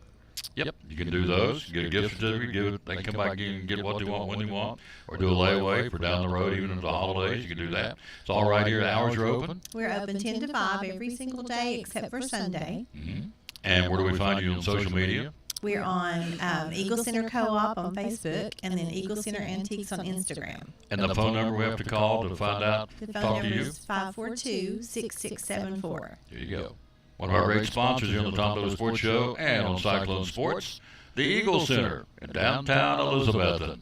Yep, you can do those. Get a gift certificate, they can come back and get what they want when they want, or do a layaway for down the road, even into the holidays. You can do that. It's all right here. The hours are open. We're open 10 to 5 every single day except for Sunday. Mm-hmm. And where do we find you on social media? We're on Eagle Center Co-op on Facebook, and then Eagle Center Antiques on Instagram. And the phone number we have to call to find out, the talk phone to number you? is 542-6674. There you go. One of our great sponsors here on the Tom Taylor Sports Show and on Cyclone Sports, the Eagle Center in downtown Elizabethton.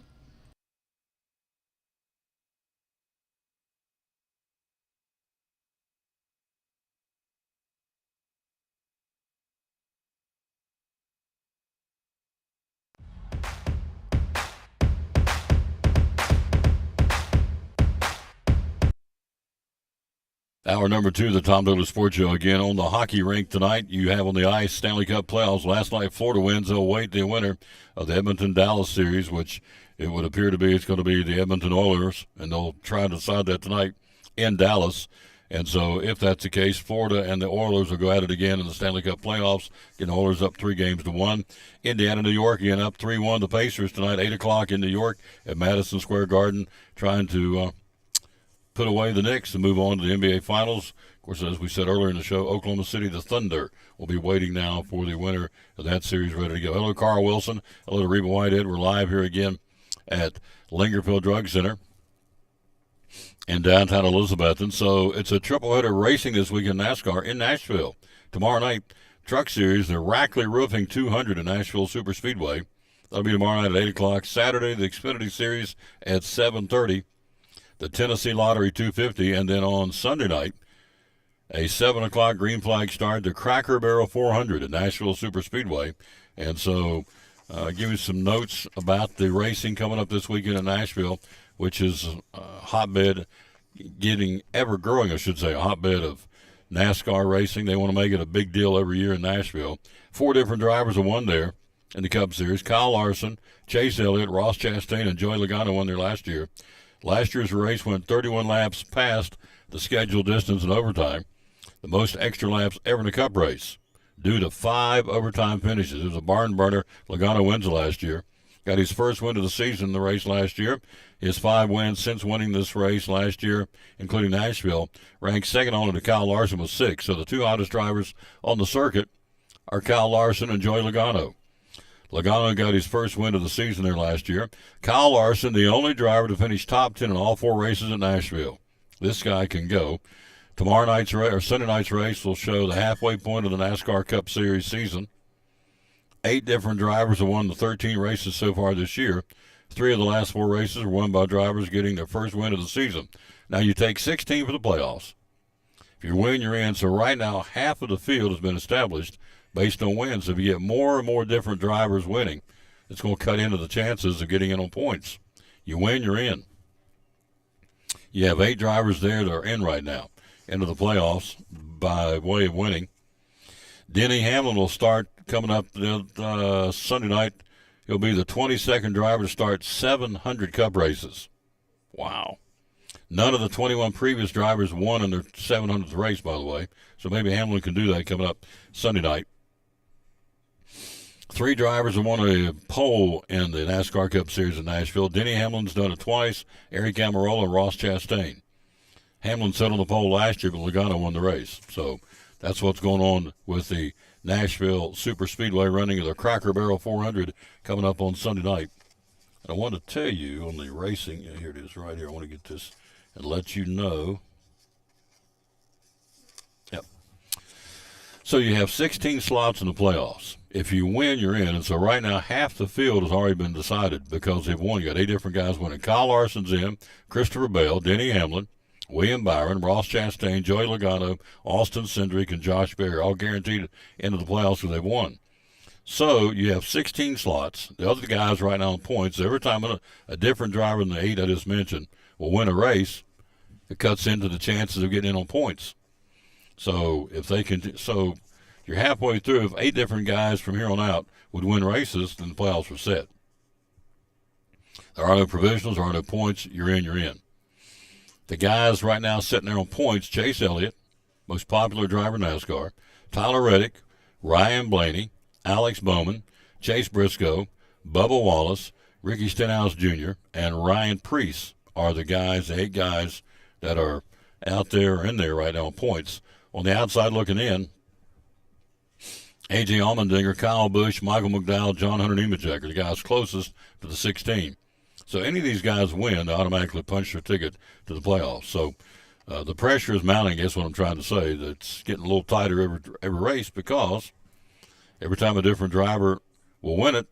Hour number 2 of the Tom Douglas Sports Show. Again, on the hockey rink tonight, you have on the ice Stanley Cup playoffs. Last night, Florida wins. They'll wait the winner of the Edmonton-Dallas series, which it would appear to be it's going to be the Edmonton Oilers, and they'll try to decide that tonight in Dallas. And so if that's the case, Florida and the Oilers will go at it again in the Stanley Cup playoffs. Again, the Oilers up 3-1. Indiana, New York, again up 3-1. The Pacers tonight, 8 o'clock in New York at Madison Square Garden, trying to put away the Knicks and move on to the NBA Finals. Of course, as we said earlier in the show, Oklahoma City, the Thunder, will be waiting now for the winner of that series ready to go. Hello, Carl Wilson. Hello to Reba Whitehead. We're live here again at Lingerfield Drug Center in downtown Elizabethton. So it's a triple-header racing this week in NASCAR in Nashville. Tomorrow night, Truck Series, the Rackley Roofing 200 in Nashville Superspeedway. That'll be tomorrow night at 8 o'clock. Saturday, the Xfinity Series at 7:30. The Tennessee Lottery 250. And then on Sunday night, a 7 o'clock green flag start, the Cracker Barrel 400 at Nashville Superspeedway. And so give you some notes about the racing coming up this weekend in Nashville, which is a hotbed, getting ever growing, I should say, a hotbed of NASCAR racing. They want to make it a big deal every year in Nashville. 4 different drivers have won there in the Cup Series. Kyle Larson, Chase Elliott, Ross Chastain, and Joey Logano won there last year. Last year's race went 31 laps past the scheduled distance in overtime, the most extra laps ever in a Cup race, due to 5 overtime finishes. It was a barn burner. Logano wins last year. Got his first win of the season in the race last year. His 5 wins since winning this race last year, including Nashville, ranked second only to Kyle Larson with 6. So the 2 hottest drivers on the circuit are Kyle Larson and Joey Logano. Logano got his first win of the season there last year. Kyle Larson, the only driver to finish top 10 in all 4 races at Nashville. This guy can go. Tomorrow night's or Sunday night's race will show the halfway point of the NASCAR Cup Series season. 8 different drivers have won the 13 races so far this year. 3 of the last 4 races were won by drivers getting their first win of the season. Now you take 16 for the playoffs. If you win, you're in. So right now, half of the field has been established based on wins. If you get more and more different drivers winning, it's going to cut into the chances of getting in on points. You win, you're in. You have 8 drivers there that are in right now into the playoffs by way of winning. Denny Hamlin will start coming up Sunday night. He'll be the 22nd driver to start 700 Cup races. Wow. None of the 21 previous drivers won in their 700th race, by the way. So maybe Hamlin can do that coming up Sunday night. 3 drivers have won a pole in the NASCAR Cup Series in Nashville. Denny Hamlin's done it twice. Eric Almirola and Ross Chastain. Hamlin sat on the pole last year, but Logano won the race. So that's what's going on with the Nashville Superspeedway running of the Cracker Barrel 400 coming up on Sunday night. And I want to tell you on the racing, here it is right here. I want to get this and let you know. Yep. So you have 16 slots in the playoffs. If you win, you're in. And so right now, half the field has already been decided because they've won. You got 8 different guys winning. Kyle Larson's in, Christopher Bell, Denny Hamlin, William Byron, Ross Chastain, Joey Logano, Austin Cindric, and Josh Berry, all guaranteed into the playoffs because they've won. So you have 16 slots. The other guys right now on points. Every time a different driver than the 8 I just mentioned will win a race, it cuts into the chances of getting in on points. So if they can, so you're halfway through. If 8 different guys from here on out would win races, then the playoffs are set. There are no provisionals, there are no points. You're in, you're in. The guys right now sitting there on points: Chase Elliott, most popular driver in NASCAR, Tyler Reddick, Ryan Blaney, Alex Bowman, Chase Briscoe, Bubba Wallace, Ricky Stenhouse Jr., and Ryan Preece are the guys, the 8 guys that are out there or in there right now on points. On the outside looking in, A.J. Allmendinger, Kyle Busch, Michael McDowell, John Hunter Nemechek are the guys closest to the 16. So any of these guys win, they automatically punch their ticket to the playoffs. So the pressure is mounting, I guess what I'm trying to say. That it's getting a little tighter every race because every time a different driver will win it,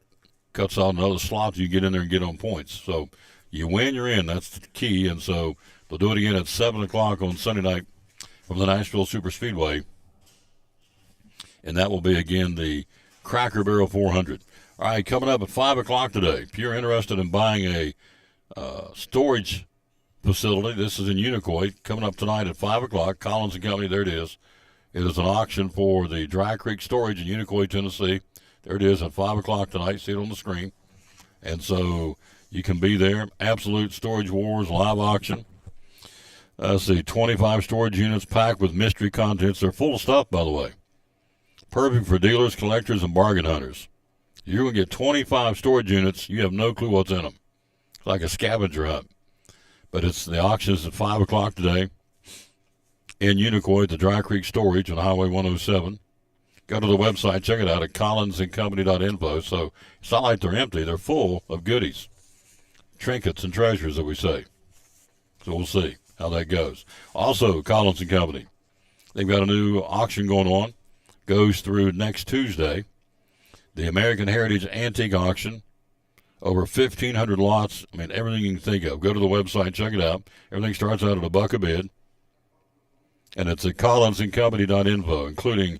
cuts out another slot, you get in there and get on points. So you win, you're in. That's the key. And so they'll do it again at 7 o'clock on Sunday night from the Nashville Superspeedway. And that will be, again, the Cracker Barrel 400. All right, coming up at 5 o'clock today, if you're interested in buying a storage facility. This is in Unicoi. Coming up tonight at 5 o'clock. Collins and Company, there it is. It is an auction for the Dry Creek Storage in Unicoi, Tennessee. There it is at 5 o'clock tonight. See it on the screen. And so you can be there. Absolute Storage Wars live auction. Let's see, 25 storage units packed with mystery contents. They're full of stuff, by the way. Perfect for dealers, collectors, and bargain hunters. You're going to get 25 storage units. You have no clue what's in them. It's like a scavenger hunt. But the auction is at 5 o'clock today in Unicoi at the Dry Creek Storage on Highway 107. Go to the website, check it out at collinsandcompany.info. So it's not like they're empty. They're full of goodies, trinkets, and treasures, that we say. So we'll see how that goes. Also, Collins and Company, they've got a new auction going on. Goes through next Tuesday. The American Heritage Antique Auction. Over 1,500 lots. I mean, everything you can think of. Go to the website, check it out. Everything starts out at $1 a bid. And it's at collinsandcompany.info, including,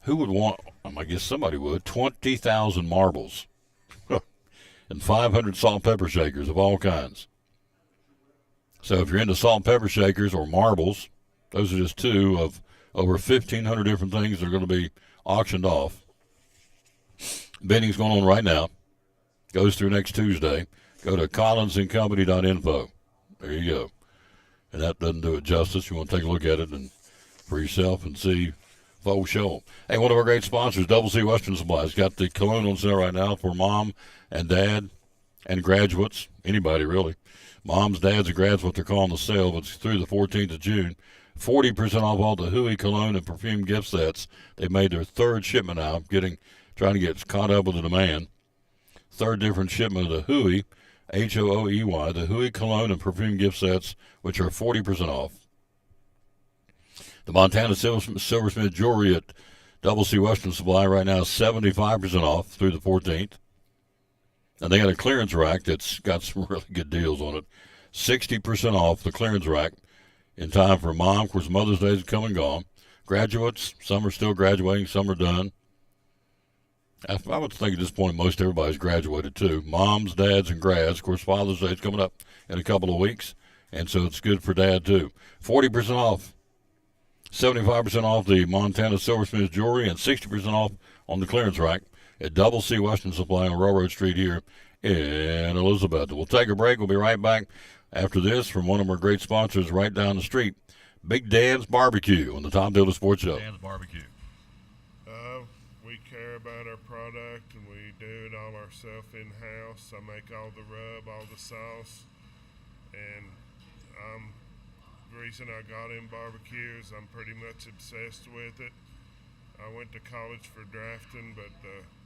who would want, I guess somebody would, 20,000 marbles and 500 salt and pepper shakers of all kinds. So if you're into salt and pepper shakers or marbles, those are just two of over 1,500 different things that are going to be auctioned off. Bidding's going on right now. Goes through next Tuesday. Go to collinsandcompany.info. There you go. And that doesn't do it justice. You want to take a look at it and for yourself and see full show. Hey, one of our great sponsors, Double C Western Supplies, got the cologne on sale right now for mom and dad and graduates, anybody really. Moms, dads, and grads, what they're calling the sale, but it's through the 14th of June. 40% off all the Huey cologne and perfume gift sets. They made their third shipment now, trying to get caught up with the demand. Third different shipment of the Huey, H-O-O-E-Y, the Huey cologne and perfume gift sets, which are 40% off. The Montana Silversmith jewelry at Double C Western Supply right now is 75% off through the 14th. And they got a clearance rack that's got some really good deals on it. 60% off the clearance rack in time for Mom. Of course, Mother's Day is come and gone. Graduates, some are still graduating, some are done. I would think at this point most everybody's graduated too. Moms, dads, and grads. Of course, Father's Day is coming up in a couple of weeks, and so it's good for dad too. 40% off. 75% off the Montana Silversmith jewelry and 60% off on the clearance rack at Double C Western Supply on Railroad Street here in Elizabeth. We'll take a break. We'll be right back after this from one of our great sponsors right down the street, Big Dan's Barbecue on the Tom Dillon Sports Show. Dan's Barbecue. We care about our product, and we do it all ourselves in-house. I make all the rub, all the sauce, and the reason I got in barbecue is I'm pretty much obsessed with it. I went to college for drafting, but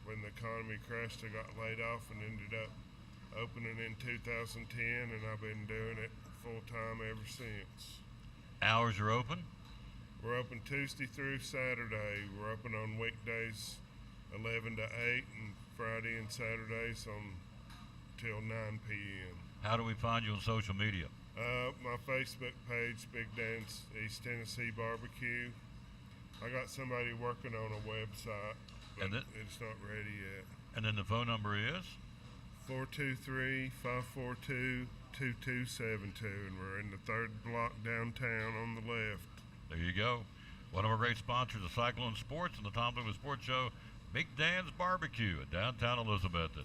when the economy crashed, I got laid off and ended up opening in 2010, and I've been doing it full-time ever since. Hours are open? We're open Tuesday through Saturday. We're open on weekdays 11 to 8 and Friday and Saturdays till 9 p.m. How do we find you on social media? My Facebook page, Big Dan's East Tennessee Barbecue. I got somebody working on a website, but it's not ready yet. And then the phone number is? 423-542-2272, and we're in the third block downtown on the left. There you go. One of our great sponsors of Cyclone Sports and the Tom Dillon Sports Show, Big Dan's Barbecue at downtown Elizabethton.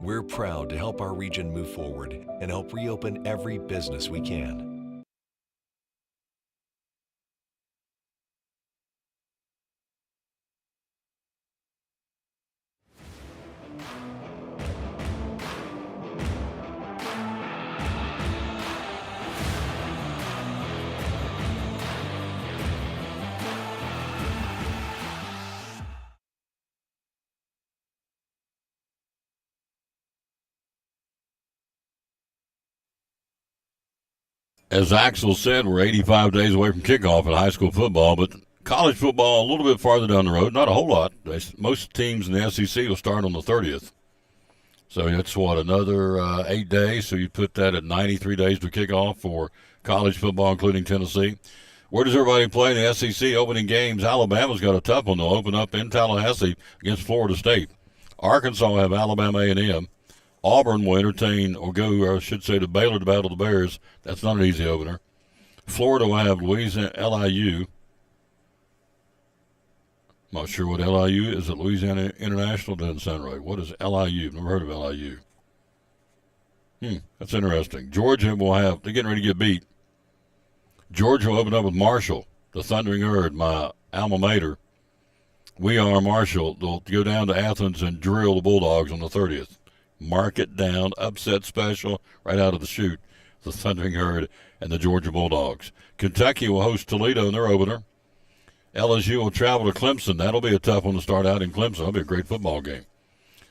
We're proud to help our region move forward and help reopen every business we can. As Axel said, we're 85 days away from kickoff in high school football, but college football a little bit farther down the road. Not a whole lot. Most teams in the SEC will start on the 30th. So that's, another 8 days. So you put that at 93 days to kickoff for college football, including Tennessee. Where does everybody play in the SEC opening games? Alabama's got a tough one. They'll open up in Tallahassee against Florida State. Arkansas will have Alabama A&M. Auburn will entertain, or go, or I should say, to Baylor to battle the Bears. That's not an easy opener. Florida will have Louisiana LIU. I'm not sure what LIU is. At Louisiana International? Doesn't sound right. What is LIU? Never heard of LIU. That's interesting. Georgia will have, they're getting ready to get beat. Georgia will open up with Marshall, the Thundering Herd, my alma mater. We are Marshall. They'll go down to Athens and drill the Bulldogs on the 30th. Mark it down, upset special, right out of the chute. The Thundering Herd and the Georgia Bulldogs. Kentucky will host Toledo in their opener. LSU will travel to Clemson. That'll be a tough one to start out in Clemson. That'll be a great football game.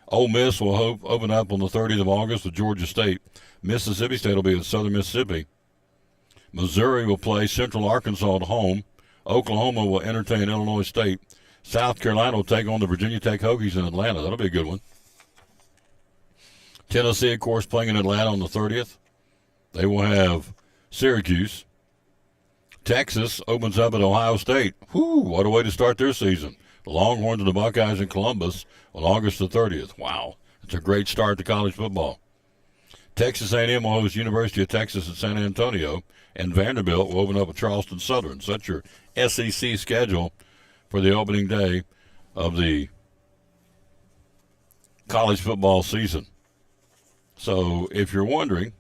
Ole Miss will open up on the 30th of August with Georgia State. Mississippi State will be at Southern Mississippi. Missouri will play Central Arkansas at home. Oklahoma will entertain Illinois State. South Carolina will take on the Virginia Tech Hokies in Atlanta. That'll be a good one. Tennessee, of course, playing in Atlanta on the 30th. They will have Syracuse. Texas opens up at Ohio State. Whew, what a way to start their season. The Longhorns and the Buckeyes in Columbus on August the 30th. Wow, it's a great start to college football. Texas A&M will host University of Texas at San Antonio, and Vanderbilt will open up at Charleston Southern. So that's your SEC schedule for the opening day of the college football season. So if you're wondering,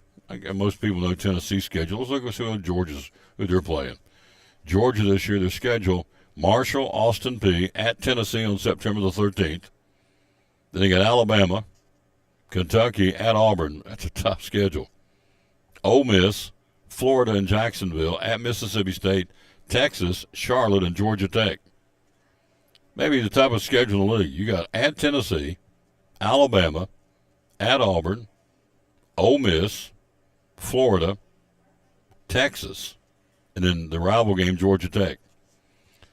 most people know Tennessee's schedule. Let's look at who they're playing. Georgia this year, their schedule, Marshall, Austin Peay at Tennessee on September the 13th. Then they got Alabama, Kentucky at Auburn. That's a tough schedule. Ole Miss, Florida and Jacksonville at Mississippi State, Texas, Charlotte, and Georgia Tech. Maybe the toughest schedule in the league. You got at Tennessee, Alabama, at Auburn, Ole Miss, Florida, Texas, and then the rival game, Georgia Tech.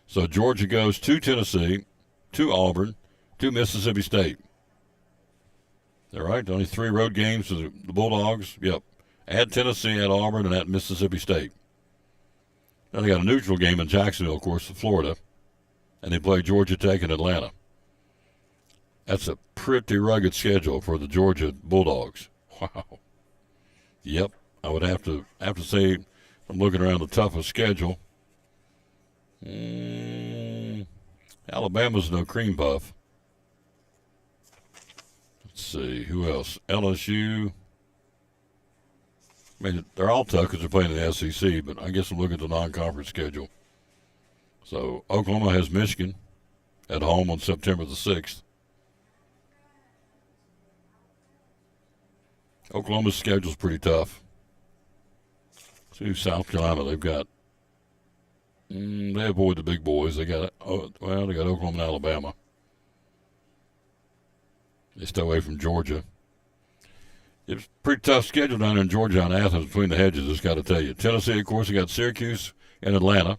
So Georgia goes to Tennessee, to Auburn, to Mississippi State. All right, only 3 road games for the Bulldogs. Yep, at Tennessee, at Auburn, and at Mississippi State. Now they got a neutral game in Jacksonville, of course, Florida, and they play Georgia Tech in Atlanta. That's a pretty rugged schedule for the Georgia Bulldogs. Wow. Yep, I would have to say, I'm looking around the toughest schedule. Alabama's no cream puff. Let's see, who else? LSU. I mean, they're all tough because they're playing in the SEC, but I guess I'm looking at the non-conference schedule. So Oklahoma has Michigan at home on September the 6th. Oklahoma's schedule's pretty tough. See, South Carolina, they've got, they avoid the big boys. They got Oklahoma and Alabama. They stay away from Georgia. It's a pretty tough schedule down in Georgia and Athens between the hedges, just got to tell you. Tennessee, of course, they got Syracuse and Atlanta.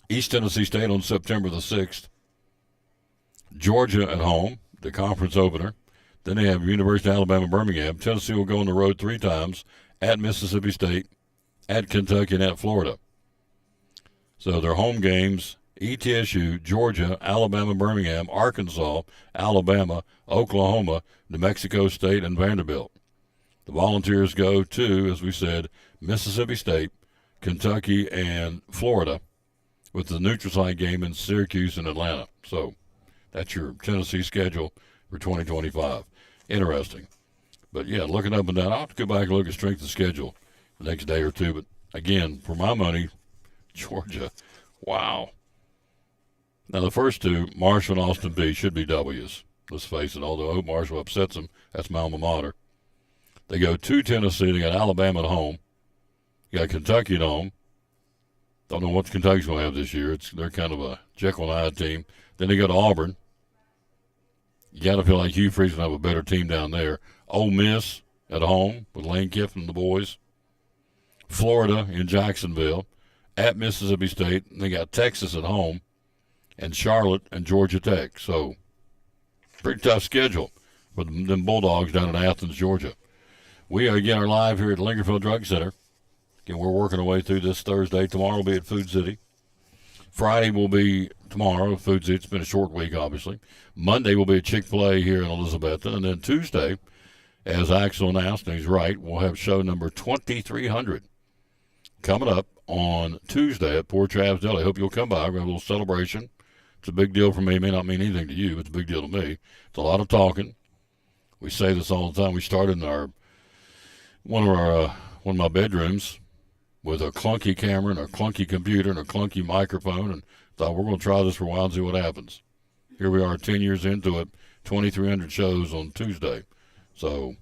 East Tennessee State on September the 6th. Georgia at home, the conference opener. Then they have University of Alabama, Birmingham. Tennessee will go on the road 3 times at Mississippi State, at Kentucky, and at Florida. So their home games, ETSU, Georgia, Alabama, Birmingham, Arkansas, Alabama, Oklahoma, New Mexico State, and Vanderbilt. The Volunteers go to, as we said, Mississippi State, Kentucky, and Florida, with the neutral site game in Syracuse and Atlanta. So that's your Tennessee schedule for 2025. Interesting. But, yeah, looking up and down, I'll have to go back and look at strength of schedule the next day or two. But, again, for my money, Georgia, wow. Now, the first 2, Marshall and Austin Peay, should be W's. Let's face it, although Hope Marshall upsets them, that's my alma mater. They go to Tennessee. They got Alabama at home. You got Kentucky at home. Don't know what Kentucky's going to have this year. They're kind of a Jekyll and Hyde team. Then they go to Auburn. You got to feel like Hugh Freeze will have a better team down there. Ole Miss at home with Lane Kiffin and the boys. Florida in Jacksonville, at Mississippi State, and they got Texas at home, and Charlotte and Georgia Tech. So, pretty tough schedule for them Bulldogs down in Athens, Georgia. We are live here at Lingerfield Drug Center. Again, we're working our way through this Thursday. Tomorrow will be at Food City. Friday will be tomorrow, Food City. It's been a short week, obviously. Monday will be at Chick-fil-A here in Elizabethton. And then Tuesday, as Axel announced, and he's right, we'll have show number 2300 coming up on Tuesday at Poor Trav's Deli. I hope you'll come by. We're going to have a little celebration. It's a big deal for me. It may not mean anything to you, but it's a big deal to me. It's a lot of talking. We say this all the time. We started in one of my bedrooms with a clunky camera and a clunky computer and a clunky microphone, and thought we're going to try this for a while and see what happens. Here we are 10 years into it, 2,300 shows on Tuesday. So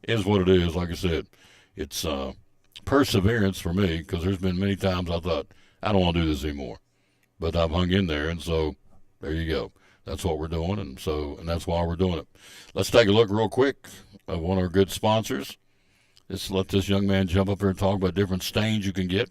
it is what it is. Like I said, it's perseverance for me, because there's been many times I thought, I don't want to do this anymore. But I've hung in there, and so there you go. That's what we're doing, and that's why we're doing it. Let's take a look real quick of one of our good sponsors. Let's let this young man jump up here and talk about different stains you can get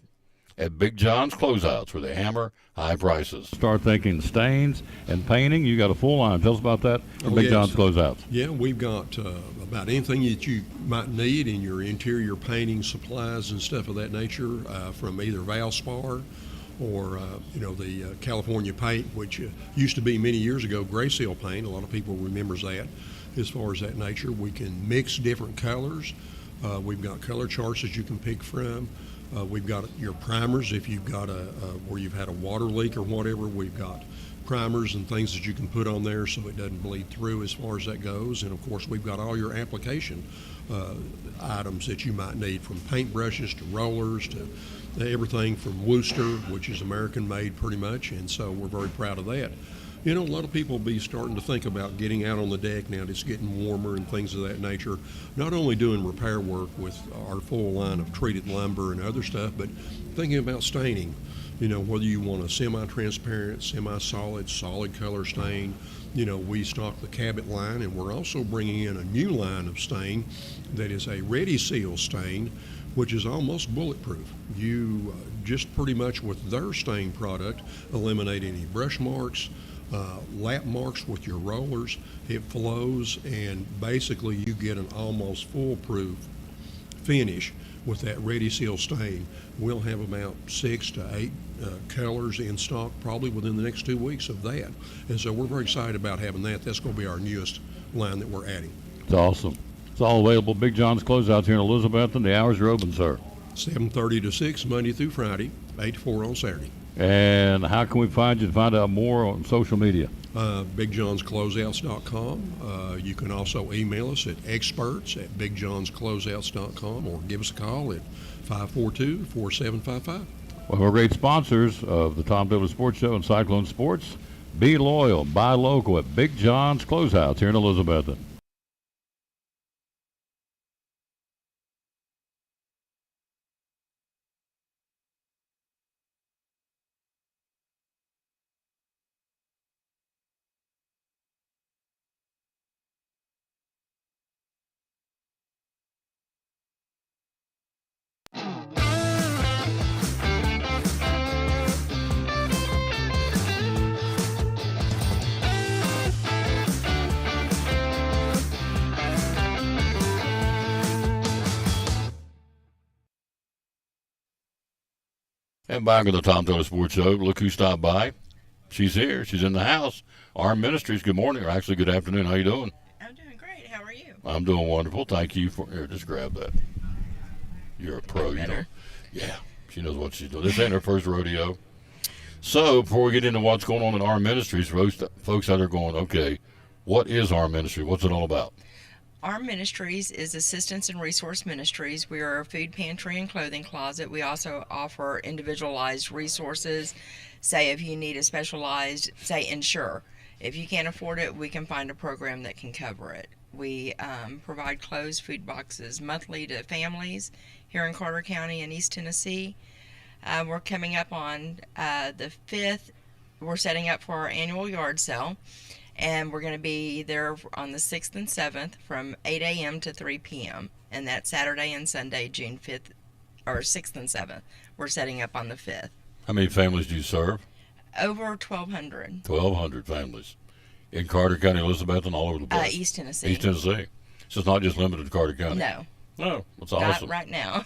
at Big John's Closeouts, where they hammer high prices. Start thinking stains and painting. You got a full line. Tell us about that at Big John's Closeouts. Yeah, we've got about anything that you might need in your interior painting supplies and stuff of that nature, from either Valspar or the California paint, which used to be many years ago Gray Seal paint. A lot of people remembers that. As far as that nature, we can mix different colors. We've got color charts that you can pick from. We've got your primers if you've got where you've had a water leak or whatever. We've got primers and things that you can put on there so it doesn't bleed through as far as that goes. And of course, we've got all your application items that you might need, from paintbrushes to rollers to everything from Worcester, which is American made pretty much. And so we're very proud of that. A lot of people will be starting to think about getting out on the deck now that it's getting warmer and things of that nature. Not only doing repair work with our full line of treated lumber and other stuff, but thinking about staining. Whether you want a semi-transparent, semi-solid, solid color stain. We stock the Cabot line, and we're also bringing in a new line of stain that is a Ready Seal stain, which is almost bulletproof. You just pretty much with their stain product eliminate any brush marks, lap marks with your rollers. It flows, and basically you get an almost foolproof finish with that Ready Seal stain. We'll have about 6 to 8 colors in stock probably within the next 2 weeks of that. And so we're very excited about having that. That's going to be our newest line that we're adding. It's awesome. It's all available at Big John's Closeouts here in Elizabethton. The hours are open, sir. 7:30 to 6 Monday through Friday, 8 to 4 on Saturday. And how can we find you to find out more on social media? BigJohnsCloseouts.com. You can also email us at experts@BigJohnsCloseouts.com, or give us a call at 542-4755. Well, we're great sponsors of the Tom Dillard Sports Show and Cyclone Sports. Be loyal, buy local at Big John's Closeouts here in Elizabethton. And back on the Tom Dillard Sports Show, look who stopped by. She's here. She's in the house. Arm Ministries, good morning, or actually good afternoon. How you doing? I'm doing great. How are you? I'm doing wonderful. Thank you for, here, just grab that. You're a pro, you know. Yeah, she knows what she's doing. This ain't her first rodeo. So before we get into what's going on in Arm Ministries, folks out there going, okay, what is Arm Ministry? What's it all about? Our Ministries is Assistance and Resource Ministries. We are a food pantry and clothing closet. We also offer individualized resources. Say if you need a specialized, say, insure. If you can't afford it, we can find a program that can cover it. We provide clothes, food boxes monthly to families here in Carter County and East Tennessee. We're coming up on the 5th. We're setting up for our annual yard sale. And we're going to be there on the 6th and 7th from 8 a.m. to 3 p.m. And that's Saturday and Sunday, June 5th or 6th and 7th. We're setting up on the 5th. How many families do you serve? Over 1,200. 1,200 families in Carter County, Elizabeth, and all over the place. East Tennessee. East Tennessee. So it's not just limited to Carter County. No. No, that's Not awesome. right now.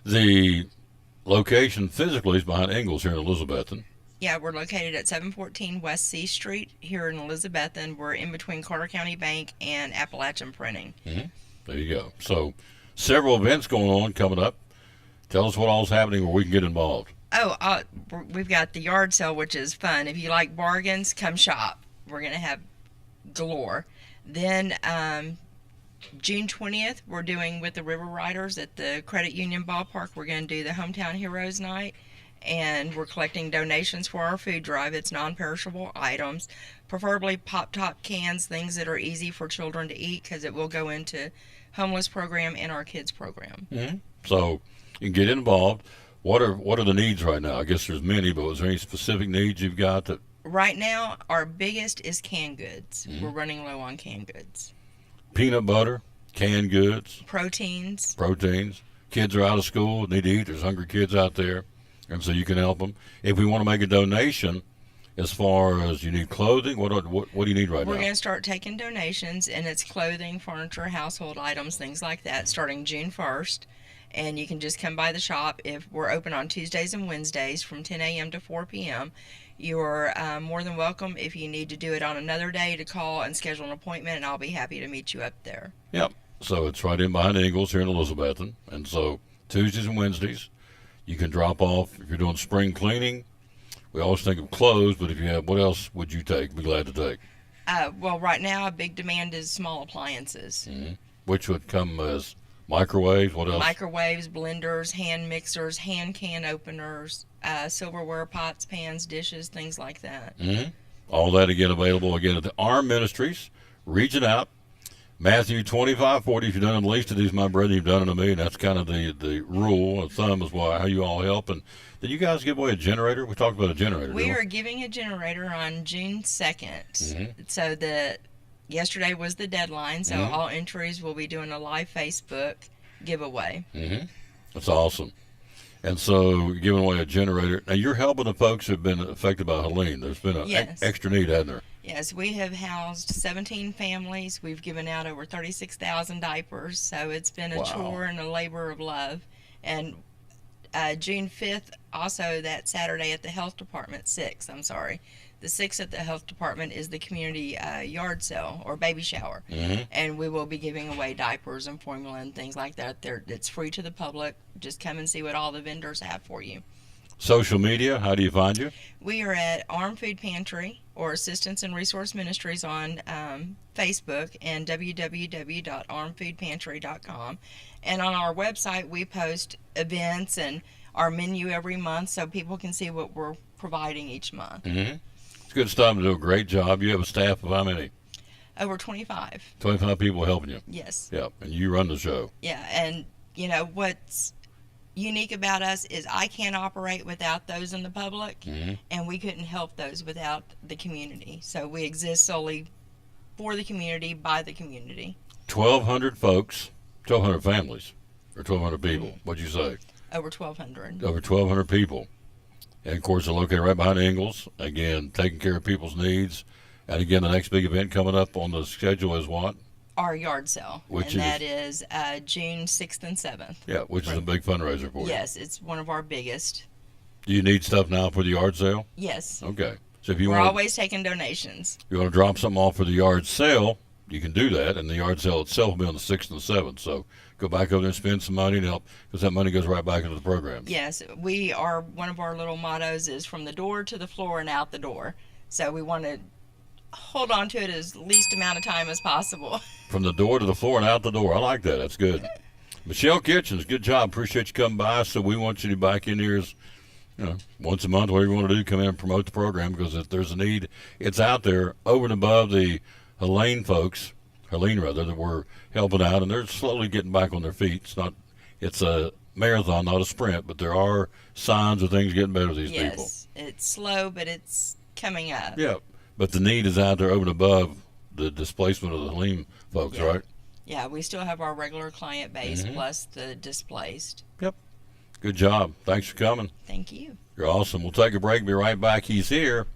The location physically is behind Ingalls here in Elizabethton. Yeah, we're located at 714 West C Street here in Elizabethton. We're in between Carter County Bank and Appalachian Printing. Mm-hmm. There you go. So several events going on coming up. Tell us what all's happening where we can get involved. Oh, we've got the yard sale, which is fun. If you like bargains, come shop. We're going to have galore. Then June 20th, we're doing with the River Riders at the Credit Union Ballpark. We're going to do the Hometown Heroes Night, and we're collecting donations for our food drive. It's non-perishable items, preferably pop-top cans, things that are easy for children to eat, because it will go into homeless program and our kids program. Mm-hmm. So you can get involved. What are the needs right now? I guess there's many, but was there any specific needs you've got that? Right now, our biggest is canned goods. Mm-hmm. We're running low on canned goods. Peanut butter, canned goods, Proteins. Kids are out of school, need to eat. There's hungry kids out there, and so you can help them. If we want to make a donation, as far as you need clothing, what do you need right We're now? going to start taking donations, and it's clothing, furniture, household items, things like that, starting June 1st. And you can just come by the shop. If we're open on Tuesdays and Wednesdays from 10 a.m. to 4 p.m., you're more than welcome. If you need to do it on another day, to call and schedule an appointment, and I'll be happy to meet you up there. Yep. So it's right in behind Ingalls here in Elizabethton. And so Tuesdays and Wednesdays, you can drop off. If you're doing spring cleaning, we always think of clothes, but if you have, what else would you take? Be glad to take. Well, right now, a big demand is small appliances. Mm-hmm. Which would come as microwaves, what else? Microwaves, blenders, hand mixers, hand can openers, silverware, pots, pans, dishes, things like that. Mm-hmm. All that again available again at the Arm Ministries. Reaching out. Matthew 25:40. If you've done it the least of these, my brother, you've done it to me. And that's kind of the rule of thumb is how you all help. And did you guys give away a generator? We talked about a generator. We are giving a generator on June 2nd. Mm-hmm. So yesterday was the deadline. So Mm-hmm. all entries will be doing a live Facebook giveaway. Mm-hmm. That's awesome. And so you're giving away a generator. Now you're helping the folks who have been affected by Helene. There's been an Yes. extra need, hasn't there? Yes, we have housed 17 families. We've given out over 36,000 diapers. So it's been a Wow. chore and a labor of love. And June 5th, also that Saturday at the health department, the 6th at the health department is the community yard sale or baby shower. Mm-hmm. And we will be giving away diapers and formula and things like that. It's free to the public. Just come and see what all the vendors have for you. Social media, how do you find you? We are at Arm Food Pantry or Assistance and Resource Ministries on Facebook and www.armfoodpantry.com. And on our website, we post events and our menu every month so people can see what we're providing each month. Mm-hmm. It's good stuff. You do a great job. You have a staff of how many? Over 25. 25 people helping you. Yes. Yep. And you run the show. Yeah, and what's unique about us is I can't operate without those in the public, Mm-hmm. and we couldn't help those without the community. So we exist solely for the community, by the community. 1,200 folks, 1,200 families, or 1,200 people. What'd you say? Over 1,200. Over 1,200 people. And, of course, they're located right behind Ingalls. Again, taking care of people's needs. And, again, the next big event coming up on the schedule is what? Our yard sale. Which that is June 6th and 7th. Yeah, which is a big fundraiser for you. Yes, it's one of our biggest. Do you need stuff now for the yard sale? Yes. Okay. So if you We're want always taking donations. you want to drop something off for the yard sale, you can do that. And the yard sale itself will be on the 6th and the 7th. So go back over there and spend some money and help, because that money goes right back into the program. Yes, one of our little mottos is from the door to the floor and out the door. So we want to hold on to it as least amount of time as possible. From the door to the floor and out the door. I like that. That's good. Michelle Kitchens, good job. Appreciate you coming by. So we want you to be back in here as, once a month, whatever you want to do, come in and promote the program, because if there's a need, it's out there over and above the Helene that we're helping out, and they're slowly getting back on their feet. It's a marathon, not a sprint, but there are signs of things getting better with these people. Yes, it's slow, but it's coming up. Yeah, but the need is out there over and above the displacement of the Helene folks, right? Yeah, we still have our regular client base Mhm. plus the displaced. Yep. Good job. Thanks for coming. Thank you. You're awesome. We'll take a break. Be right back. He's here.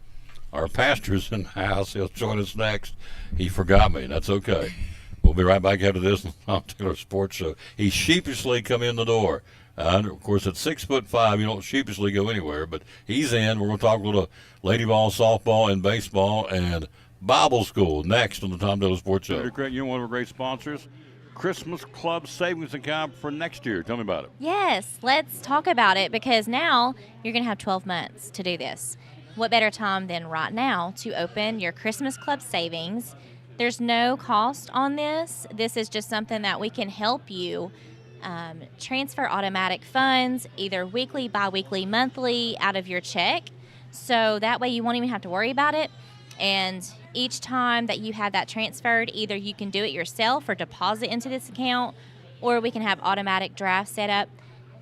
Our pastor's in the house. He'll join us next. He forgot me. That's okay. We'll be right back after this on the Tom Taylor Sports Show. He sheepishly come in the door. Of course, at 6'5", you don't sheepishly go anywhere, but he's in. We're going to talk a little lady ball, softball, and baseball, and Bible school next on the Tom Taylor Sports Show. You're one of our great sponsors. Christmas Club savings account for next year. Tell me about it. Yes, let's talk about it because now you're going to have 12 months to do this. What better time than right now to open your Christmas Club savings? There's no cost on this. This is just something that we can help you transfer automatic funds, either weekly, bi-weekly, monthly, out of your check. So that way you won't even have to worry about it. And each time that you have that transferred, either you can do it yourself or deposit into this account, or we can have automatic draft set up.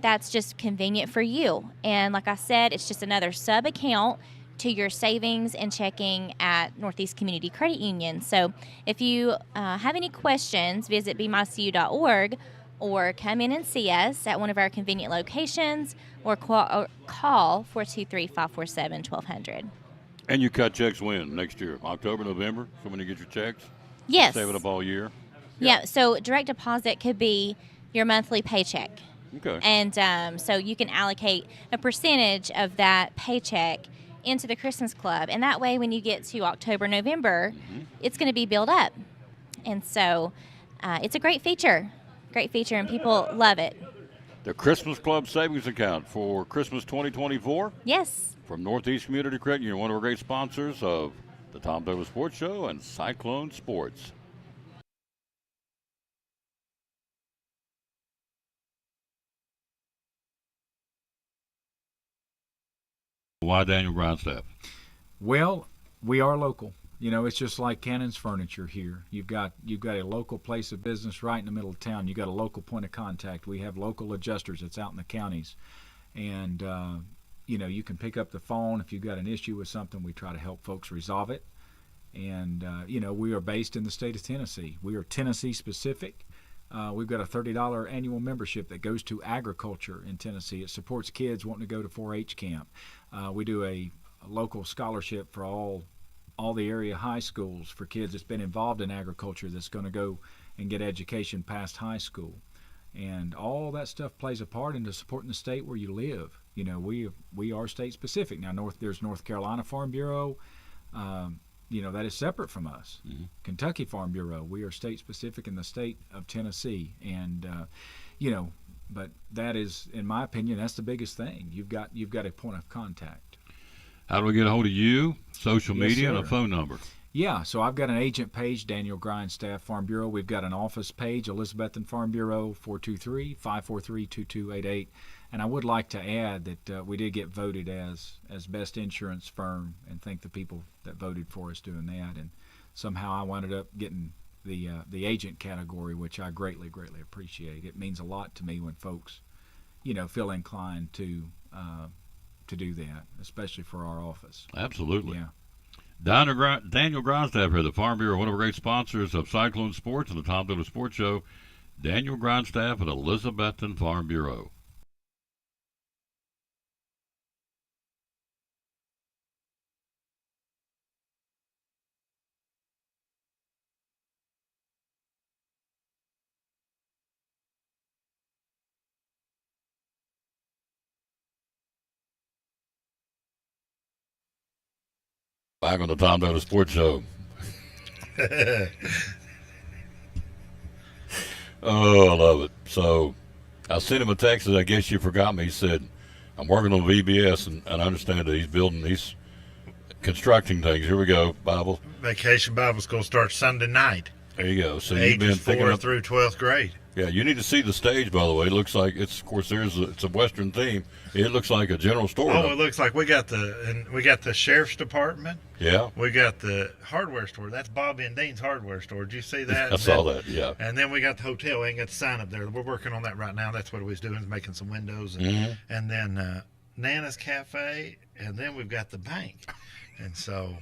That's just convenient for you. And like I said, it's just another sub-account to your savings and checking at Northeast Community Credit Union. So if you have any questions, visit bemycu.org or come in and see us at one of our convenient locations or call 423-547-1200. And you cut checks when? Next year? October, November? So when you get your checks? Yes. Save it up all year? Yeah, so direct deposit could be your monthly paycheck. Okay. And so you can allocate a percentage of that paycheck into the Christmas Club. And that way, when you get to October, November, it's going to be built up. And so it's a great feature, and people love it. The Christmas Club savings account for Christmas 2024? Yes. From Northeast Community Credit Union, one of our great sponsors of the Tom Taylor Sports Show and Cyclone Sports. Why Daniel Grindstaff? Well, we are local. You know, it's just like Cannon's Furniture here. You've got a local place of business right in the middle of town. You've got a local point of contact. We have local adjusters that's out in the counties. And, you know, you can pick up the phone if you've got an issue with something. We try to help folks resolve it. And, you know, we are based in the state of Tennessee. We are Tennessee specific. We've got a $30 annual membership that goes to agriculture in Tennessee. It supports kids wanting to go to 4-H camp. We do a local scholarship for all the area high schools for kids that's been involved in agriculture that's going to go and get education past high school. And all that stuff plays a part into supporting the state where you live. You know, we are state specific. Now, there's North Carolina Farm Bureau. You know, that is separate from us. Kentucky Farm Bureau, we are state specific in the state of Tennessee. And, you know, but that is, in my opinion, that's the biggest thing. You've got a point of contact. How do we get a hold of you? Social media and a sir. phone number. Yeah, so I've got an agent page, Daniel Grindstaff Farm Bureau. We've got an office page, Elizabethan Farm Bureau, 423-543-2288. And I would like to add that we did get voted as best insurance firm, and thank the people that voted for us doing that. And somehow I wound up getting the agent category, which I greatly, greatly appreciate. It means a lot to me when folks, you know, feel inclined to do that, especially for our office. Absolutely. Yeah. Daniel Grindstaff here, the Farm Bureau, one of our great sponsors of Cyclone Sports and the Tom Taylor Sports Show. Daniel Grindstaff at Elizabethan Farm Bureau. Back on the Tom Taylor Sports Show. Oh, I love it. So I sent him a text, and I guess you forgot me. He said, I'm working on VBS, and I understand that he's constructing things. Here we go, Bible. Vacation Bible School starts Sunday night. There you go. So you've been ages picking 4 up through 12th grade. Yeah, you need to see the stage, by the way. It looks like it's a Western theme. It looks like a general store. Oh, it looks like we got the sheriff's department. Yeah. We got the hardware store. That's Bobby and Dean's hardware store. Did you see that? I saw that, yeah. And then we got the hotel. We ain't got the sign up there. We're working on that right now. That's what we was doing, is making some windows. And then Nana's Cafe. And then we've got the bank. And so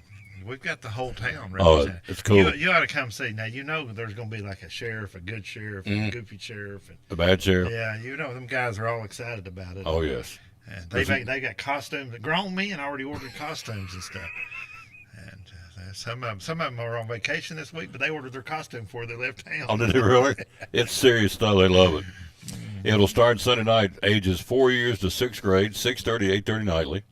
We've got the whole town Oh, represented. it's cool. You ought to come see. Now, there's going to be like a sheriff, a good sheriff, a goofy sheriff. And, A bad sheriff. yeah, them guys are all excited about it. Oh, yes. And they got costumes. Grown men already ordered costumes and stuff. And some of them are on vacation this week, but they ordered their costume before they left town. Oh, did they really? It's serious stuff. They love it. It'll start Sunday night, ages 4 years to 6th grade, 6:30, 8:30 nightly,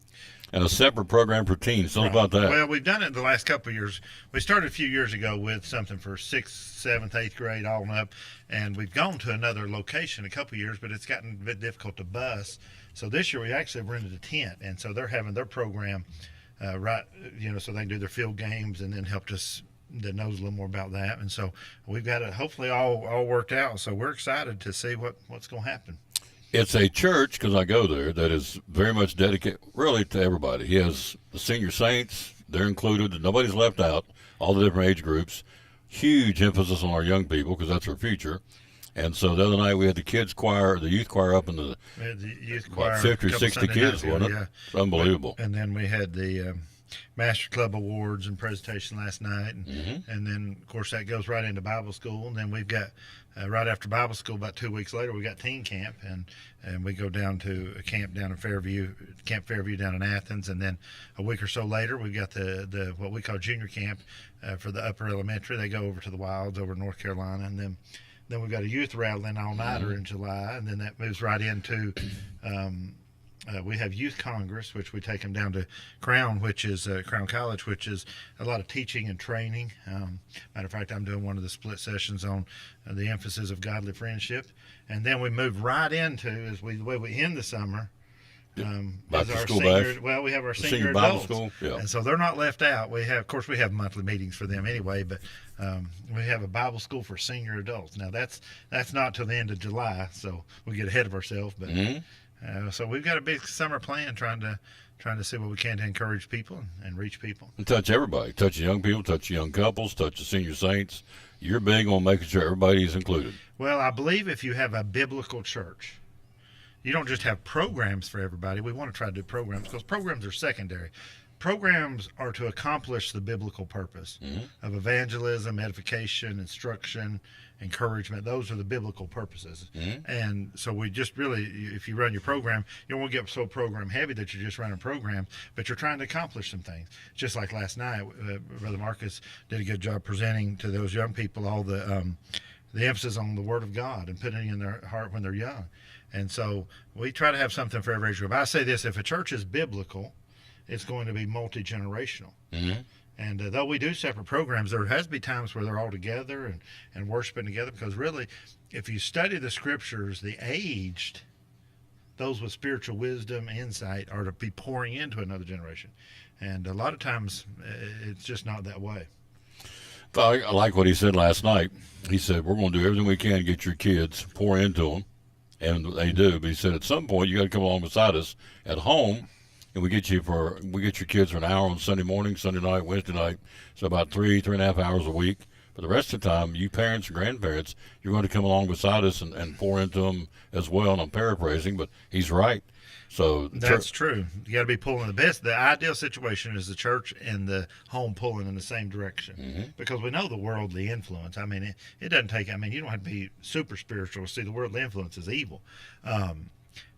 and a separate program for teens. Tell us about that. Well, we've done it the last couple of years. We started a few years ago with something for 6th, 7th, 8th grade, all and up, and we've gone to another location a couple of years, but it's gotten a bit difficult to bus. So this year we actually rented a tent, and so they're having their program so they can do their field games and then help us that knows a little more about that. And so we've got it hopefully all worked out. So we're excited to see what's going to happen. It's a church, because I go there, that is very much dedicated really to everybody. He has the senior saints, they're included, nobody's left out, all the different age groups. Huge emphasis on our young people, because that's our future. And so the other night we had the kids choir, the youth choir up in the youth choir, 50 or 60 kids, wasn't it? Yeah. It's unbelievable. And then we had the Master Club Awards and presentation last night. And then, of course, that goes right into Bible school. And then we've got, right after Bible school, about 2 weeks later, we got teen camp. And we go down to a camp down in Camp Fairview down in Athens. And then a week or so later, we've got the what we call junior camp for the upper elementary. They go over to the Wilds over in North Carolina. And then we've got a youth rattling all-nighter in July. And then that moves right into we have Youth Congress, which we take them down to Crown, which is Crown College, which is a lot of teaching and training. Matter of fact, I'm doing one of the split sessions on the emphasis of godly friendship. And then we move right into, the way we end the summer, Back is to our school senior, bash. well, we have our Senior senior Bible adults. school, yeah. And so they're not left out. We have monthly meetings for them anyway, but we have a Bible school for senior adults. Now that's not till the end of July, so we get ahead of ourselves. But so we've got a big summer plan, trying to see what we can to encourage people and reach people. And touch everybody. Touch the young people, touch the young couples, touch the senior saints. You're big on making sure everybody's included. Well, I believe if you have a biblical church, you don't just have programs for everybody. We want to try to do programs because programs are secondary. Programs are to accomplish the biblical purpose of evangelism, edification, instruction, encouragement. Those are the biblical purposes. And so we just really, if you run your program, you don't want to get so program heavy that you're just running a program, but you're trying to accomplish some things. Just like last night, Brother Marcus did a good job presenting to those young people all the emphasis on the Word of God and putting it in their heart when they're young. And so we try to have something for every age group. I say this, if a church is biblical, it's going to be multi-generational. And though we do separate programs, there has to be times where they're all together and worshiping together, because really, if you study the scriptures, the aged, those with spiritual wisdom, insight, are to be pouring into another generation. And a lot of times, it's just not that way. I like what he said last night. He said, we're going to do everything we can to get your kids, pour into them. And they do. But he said, at some point, you got to come along beside us at home, and we get your kids for an hour on Sunday morning, Sunday night, Wednesday night. So about 3.5 hours a week. But the rest of the time, you parents and grandparents, you're going to come along beside us and pour into them as well. And I'm paraphrasing, but he's right. So that's true. You got to be pulling the best. The ideal situation is the church and the home pulling in the same direction, because we know the worldly influence. I mean, it doesn't take. I mean, you don't have to be super spiritual to see the worldly influence is evil.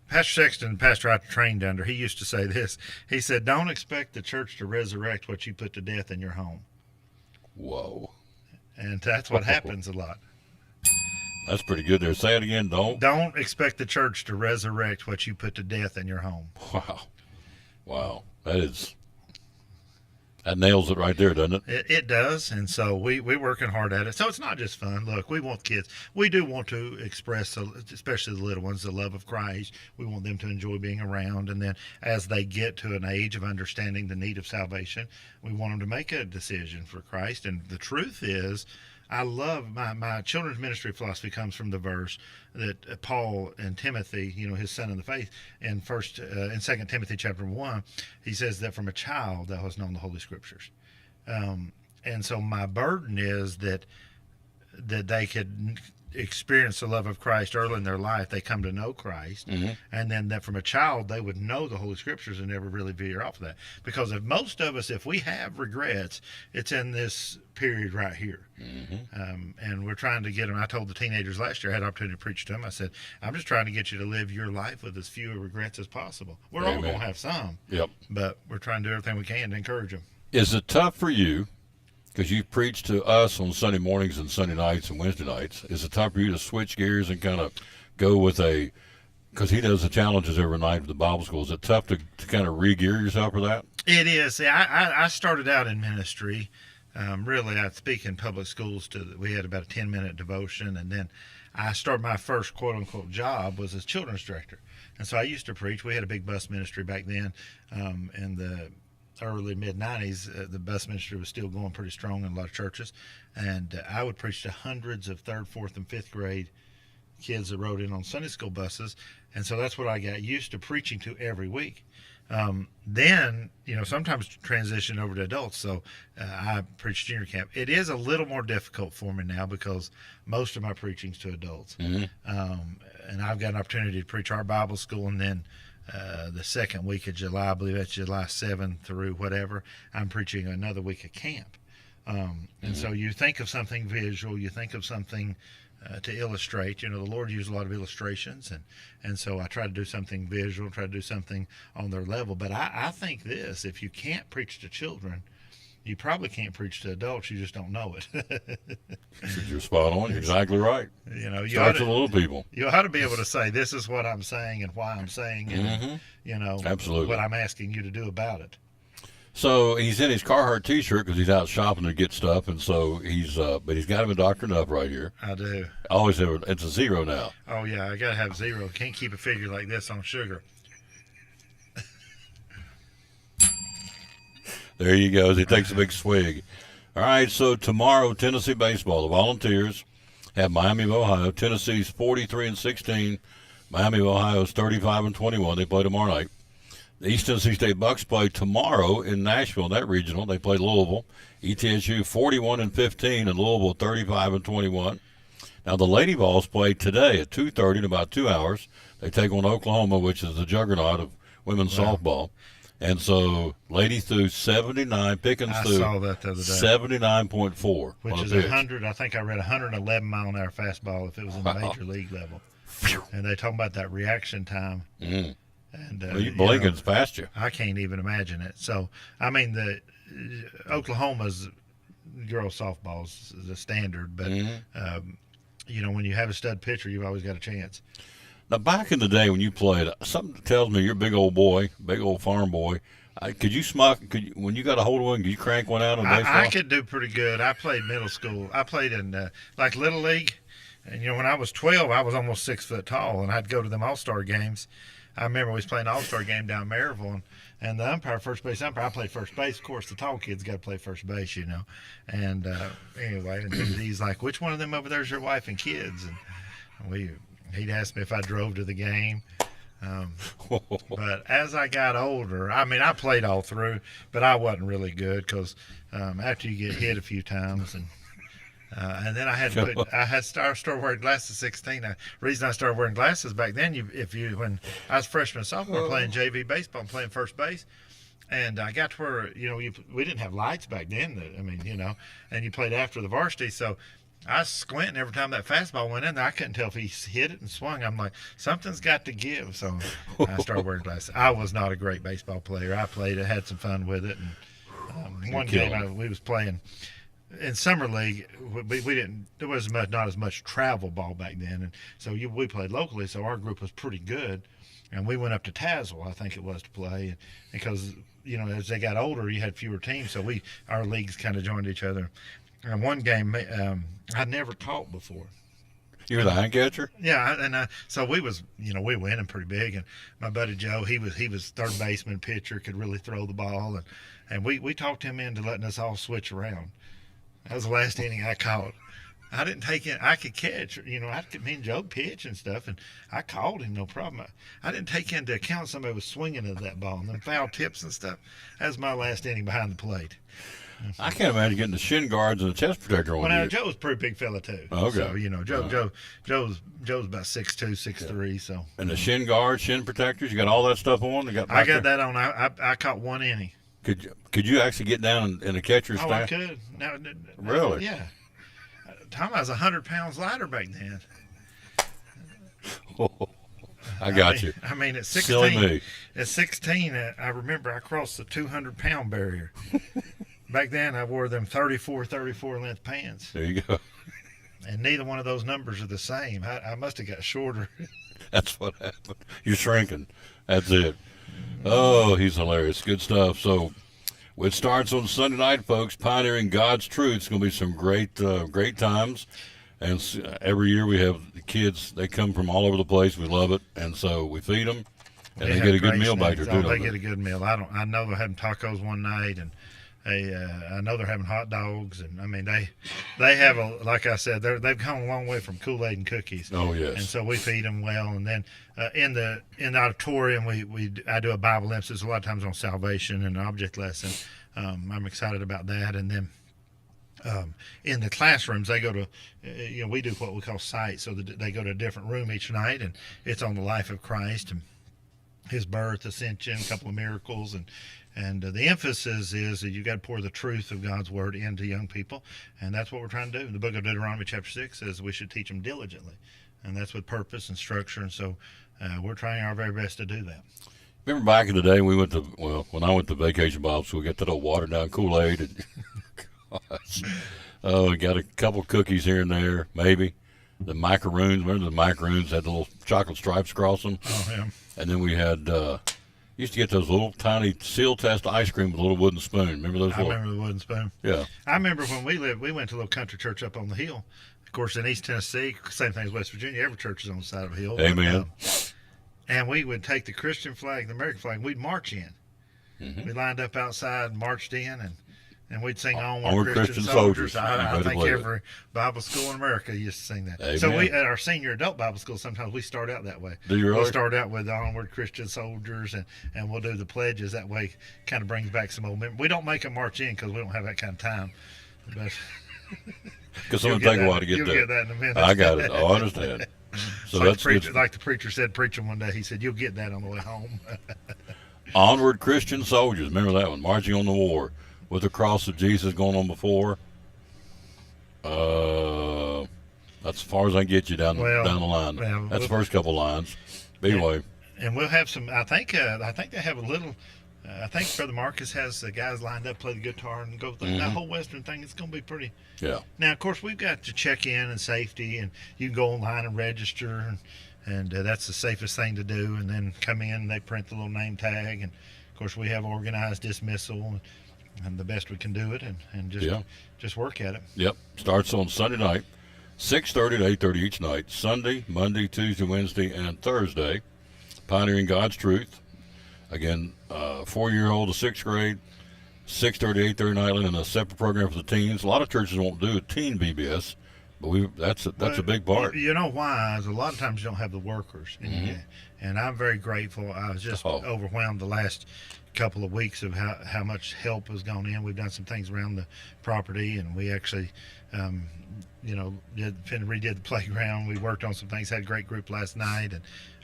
Pastor Sexton, pastor I trained under, he used to say this. He said, "Don't expect the church to resurrect what you put to death in your home." Whoa! And that's what happens a lot. That's pretty good there. Say it again. Don't expect the church to resurrect what you put to death in your home. Wow. That nails it right there, doesn't it? It does. And so we're working hard at it. So it's not just fun. Look, we want kids. We do want to express, especially the little ones, the love of Christ. We want them to enjoy being around. And then as they get to an age of understanding the need of salvation, we want them to make a decision for Christ. And the truth is, I love my children's ministry philosophy comes from the verse that Paul and Timothy, his son in the faith, in 2 Timothy chapter 1, he says that from a child thou hast known the Holy Scriptures. And so my burden is that they could experience the love of Christ early in their life, they come to know Christ, and then that from a child they would know the Holy Scriptures and never really veer off of that. Because if most of us, if we have regrets, it's in this period right here. And we're trying to get them. I told the teenagers last year, I had an opportunity to preach to them. I said, I'm just trying to get you to live your life with as few regrets as possible. We're all going to have some, but we're trying to do everything we can to encourage them. Is it tough for you? Because you preach to us on Sunday mornings and Sunday nights and Wednesday nights. Is it tough for you to switch gears and kind of go with because he does the challenges every night at the Bible school. Is it tough to kind of re-gear yourself for that? It is. See, I started out in ministry. Really, I'd speak in public schools. We had about a 10-minute devotion, and then I started my first quote-unquote job was as children's director. And so I used to preach. We had a big bus ministry back then in the early mid-90s. The bus ministry was still going pretty strong in a lot of churches, and I would preach to hundreds of 3rd, 4th, and 5th grade kids that rode in on Sunday school buses, and so that's what I got used to preaching to every week. Then, sometimes transition over to adults, so I preach junior camp. It is a little more difficult for me now because most of my preaching's to adults, and I've got an opportunity to preach our Bible school, and then the second week of July, I believe that's July 7th through whatever, I'm preaching another week of camp. And so you think of something visual, you think of something to illustrate. The Lord used a lot of illustrations, and so I try to do something visual, try to do something on their level. But I think this, if you can't preach to children, you probably can't preach to adults. You just don't know it. You're spot on. You're exactly right. You starts with little people. You ought to be able to say, this is what I'm saying and why I'm saying it, Absolutely. what I'm asking you to do about it. So he's in his Carhartt T-shirt because he's out shopping to get stuff, and so but he's got him a Dr. Nup right here. I do. I always have it's a 0 now. Oh yeah, I gotta have 0. Can't keep a figure like this on sugar. There you go. He takes a big swig. All right, so tomorrow, Tennessee baseball. The Volunteers have Miami of Ohio. Tennessee's 43-16. Miami of Ohio's 35-21. They play tomorrow night. The East Tennessee State Bucks play tomorrow in Nashville, that regional. They play Louisville. ETSU 41-15 and Louisville 35-21. Now the Lady Vols play today at 2:30 in about 2 hours. They take on Oklahoma, which is the juggernaut of women's softball. And so ladies threw 79, Pickens threw saw that the other day. 79.4. Which is 100, I think I read 111 mile an hour fastball if it was in the major league level. And they talking about that reaction time. And well, you blink it's past you. I can't even imagine it. So, I mean, the Oklahoma's girls softball is the standard, but when you have a stud pitcher, you've always got a chance. Now, back in the day when you played, something tells me you're a big old boy, big old farm boy. Could you smoke? When you got a hold of one, could you crank one out on baseball? I could do pretty good. I played middle school. I played in like Little League, and when I was 12, I was almost 6 foot tall, and I'd go to them All-Star games. I remember we was playing an All-Star game down Maryville, and the umpire, first base umpire, I played first base. Of course, the tall kids got to play first base, And anyway, and he's like, "Which one of them over there is your wife and kids?" And he'd ask me if I drove to the game. But as I got older, I mean, I played all through, but I wasn't really good because after you get hit a few times and then I had to started wearing glasses at 16. The reason I started wearing glasses back then, when I was freshman and sophomore playing JV baseball and playing first base, and I got to where we didn't have lights back then. And you played after the varsity, so I was squinting every time that fastball went in there. I couldn't tell if he hit it and swung. I'm like, something's got to give. So I started wearing glasses. I was not a great baseball player. I played it, had some fun with it, and one game we was playing in summer league. We didn't. There was not as much travel ball back then, and so we played locally. So our group was pretty good, and we went up to Tazewell, I think it was, to play, and because as they got older, you had fewer teams, so our leagues kind of joined each other. And one game I'd never caught before. You were the hand catcher? Yeah, and so we was we were winning pretty big, and my buddy Joe, he was third baseman, pitcher, could really throw the ball, and we talked him into letting us all switch around. That was the last inning I caught. I didn't take in. I could catch. Me and Joe pitch and stuff, and I called him no problem. I didn't take into account somebody was swinging at that ball and them foul tips and stuff. That was my last inning behind the plate. I can't imagine getting the shin guards and the chest protector on Well, now you. Joe's a pretty big fella too. Okay. So Joe's about 6'2", 6'3". So. And the shin guards, shin protectors, you got all that stuff on? I got that on. I caught one inning. Could you actually get down in the catcher's Oh, stand? I could. Now, Really? Yeah. Tom, I was 100 pounds lighter back then. I got you. I mean, at 16, Silly me. At 16, I remember I crossed the 200-pound barrier. Back then, I wore them 34 length pants. There you go. And neither one of those numbers are the same. I must have got shorter. That's what happened. You're shrinking. That's it. Oh, he's hilarious. Good stuff. So it starts on Sunday night, folks. Pioneering God's Truth. It's going to be some great times. And every year we have the kids. They come from all over the place. We love it. And so we feed them. And they get a good meal back there, too. They get a good meal. I know they're having tacos one night, and I know they're having hot dogs, and I mean they have like I said, they've come a long way from Kool-Aid and cookies. Oh yes. And so we feed them well, and then in the auditorium I do a Bible emphasis a lot of times on salvation and an object lesson. I'm excited about that, and then. In the classrooms, they go to, we do what we call sight, so that they go to a different room each night, and it's on the life of Christ and his birth, ascension, a couple of miracles, and the emphasis is that you got to pour the truth of God's word into young people, and that's what we're trying to do. The book of Deuteronomy chapter 6 says we should teach them diligently, and that's with purpose and structure, and so we're trying our very best to do that. Remember back in the day, when I went to vacation Bible school, we got that old watered down Kool-Aid and we got a couple cookies here and there, maybe. The macaroons, remember the macaroons had the little chocolate stripes across them? Oh, yeah. And then we had, used to get those little tiny seal test ice cream with a little wooden spoon. Remember those? I remember the wooden spoon. Yeah. I remember when we went to a little country church up on the hill. Of course, in East Tennessee, same thing as West Virginia, every church is on the side of a hill. Amen. And we would take the Christian flag, the American flag, and we'd march in. Mm-hmm. We lined up outside and marched in, and we'd sing Onward Christian Soldiers. I think every Bible school in America used to sing that. Amen. So we, at our senior adult Bible school, sometimes we start out that way. Do you really? We'll start out with Onward Christian Soldiers, and we'll do the pledges. That way, kind of brings back some old memories. We don't make them march in because we don't have that kind of time. Because it's going to take a while to get there. You'll get that in a minute. I got it. Oh, I understand. So like that's good. Like the preacher said, preaching one day, he said, "You'll get that on the way home." Onward Christian Soldiers. Remember that one? Marching on the war. With the cross of Jesus going on before. That's as far as I can get you down the line. Well, that's the first couple lines. But anyway. And we'll have some. I think they have a little. I think Brother Marcus has the guys lined up, play the guitar, and go through that whole Western thing. It's going to be pretty. Yeah. Now, of course, we've got to check in and safety, and you can go online and register, and that's the safest thing to do. And then come in, they print the little name tag, and of course, we have organized dismissal. And the best we can do it, and just work at it. Yep. Starts on Sunday night, 6:30 to 8:30 each night. Sunday, Monday, Tuesday, Wednesday, and Thursday. Pioneering God's Truth. Again, 4-year-old to 6th grade, 6:30 to 8:30 nightly, and a separate program for the teens. A lot of churches won't do a teen VBS, but that's a big part. You know why? Is a lot of times you don't have the workers, and I'm very grateful. I was just overwhelmed the last couple of weeks of how much help has gone in. We've done some things around the property, and we actually redid the playground. We worked on some things, had a great group last night,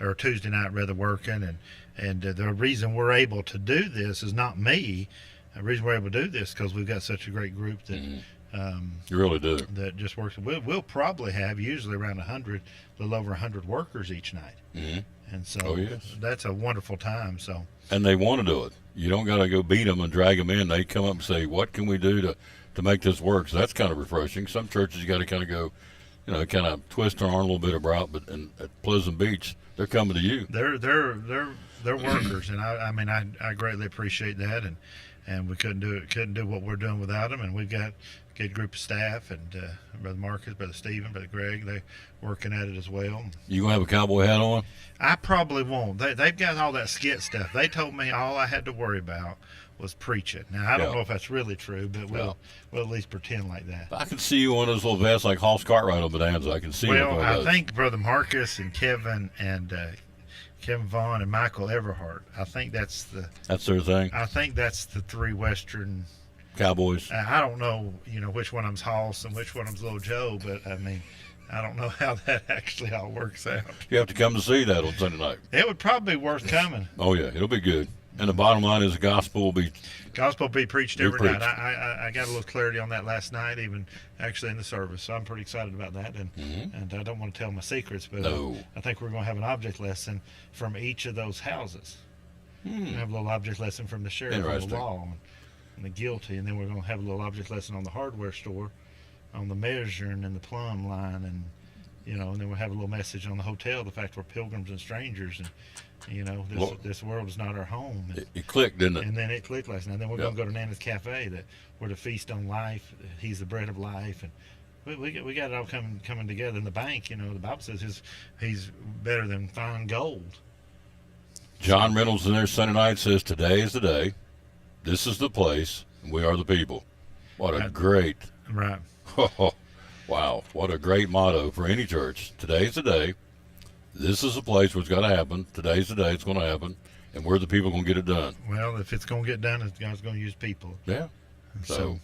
or Tuesday night rather, working, and the reason we're able to do this is not me. The reason we're able to do this is because we've got such a great group that you really do. That just works. We'll probably have usually around 100, a little over 100 workers each night. Mm-hmm. And so that's a wonderful time. So. And they want to do it. You don't got to go beat them and drag them in. They come up and say, what can we do to make this work? So that's kind of refreshing. Some churches you got to kind of go, kind of twist their arm a little bit about, but at Pleasant Beach, they're coming to you. They're workers, and I greatly appreciate that. and we couldn't do what we're doing without them. And we've got a good group of staff, and Brother Marcus, Brother Stephen, Brother Greg, they're working at it as well. You gonna have a cowboy hat on? I probably won't. They've got all that skit stuff. They told me all I had to worry about was preaching. Now I don't know if that's really true, but we'll at least pretend like that. I can see you in one of those little vests like Hoss Cartwright on Bonanza. I can see you. Well, in I those. think Brother Marcus and Kevin Vaughn and Michael Everhart. I think that's their thing. I think that's the three Western Cowboys. I don't know, which one of them's Hoss and which one of them's Little Joe, but I mean, I don't know how that actually all works out. You have to come to see that on Sunday night. It would probably be worth coming. Oh yeah, it'll be good. And the bottom line is the gospel will be preached every night. I got a little clarity on that last night, even actually in the service. So I'm pretty excited about that. And I don't want to tell my secrets, but I think we're going to have an object lesson from each of those houses. We're going to have a little object lesson from the sheriff on the law and the guilty, and then we're going to have a little object lesson on the hardware store, on the measuring and the plumb line, and and then we'll have a little message on the hotel, the fact we're pilgrims and strangers, and this world is not our home. It clicked, didn't it? And then it clicked last night. Then we're going to go to Nana's Cafe, that we're to feast on life. He's the bread of life, and we got it all coming together. In the bank, the Bible says he's better than fine gold. John Reynolds in there Sunday night says, "Today is the day. This is the place. And we are the people." What a great right. Wow, what a great motto for any church. Today's the day. This is the place where it's got to happen. Today's the day it's going to happen. And we're the people going to get it done. Well, if it's going to get done, God's going to use people. Yeah. So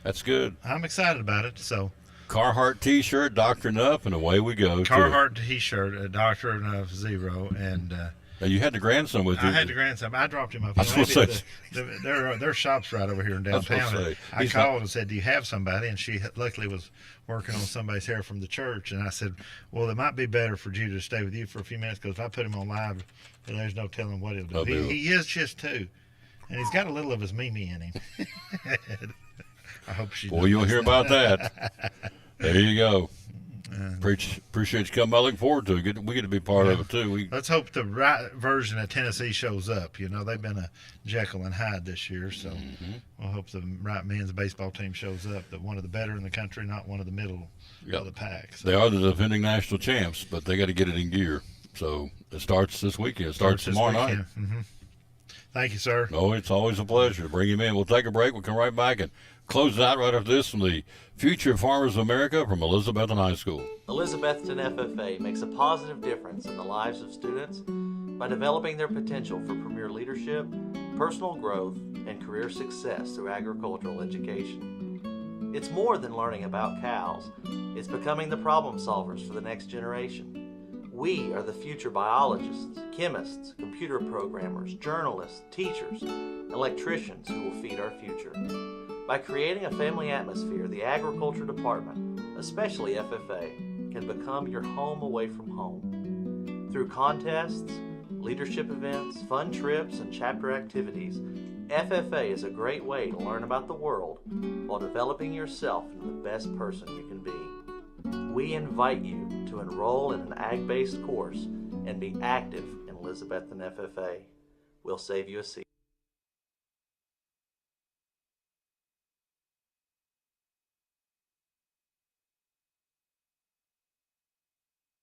that's good. I'm excited about it. So Carhartt T-shirt, Dr. Enough, and away we go. Carhartt T-shirt, Dr. Enough Zero, and you had the grandson with you. I had the grandson. I dropped him off. I was going to say. Their shop's right over here in downtown. I called and said, "Do you have somebody?" And she luckily was working on somebody's hair from the church. And I said, "Well, it might be better for Judah to stay with you for a few minutes, because if I put him on live, then there's no telling what he'll do." He is just 2, and he's got a little of his Mimi in him. I hope she. Boy, you'll hear about that. There you go. Appreciate you coming by. Looking forward to it. We get to be part of it too. Let's hope the right version of Tennessee shows up. They've been a Jekyll and Hyde this year, so we'll hope the right men's baseball team shows up. That one of the better in the country, not one of the middle of the pack. So. They are the defending national champs, but they got to get it in gear. So it starts this weekend. It starts tomorrow night. Mm-hmm. Thank you, sir. Oh, it's always a pleasure to bring him in. We'll take a break. We'll come right back and close it out right after this from the Future Farmers of America from Elizabethton High School. Elizabethton FFA makes a positive difference in the lives of students by developing their potential for premier leadership, personal growth, and career success through agricultural education. It's more than learning about cows. It's becoming the problem solvers for the next generation. We are the future biologists, chemists, computer programmers, journalists, teachers, electricians who will feed our future. By creating a family atmosphere, the Agriculture Department, especially FFA, can become your home away from home. Through contests, leadership events, fun trips, and chapter activities, FFA is a great way to learn about the world while developing yourself into the best person you can be. We invite you to enroll in an ag-based course and be active in Elizabethton FFA. We'll save you a seat.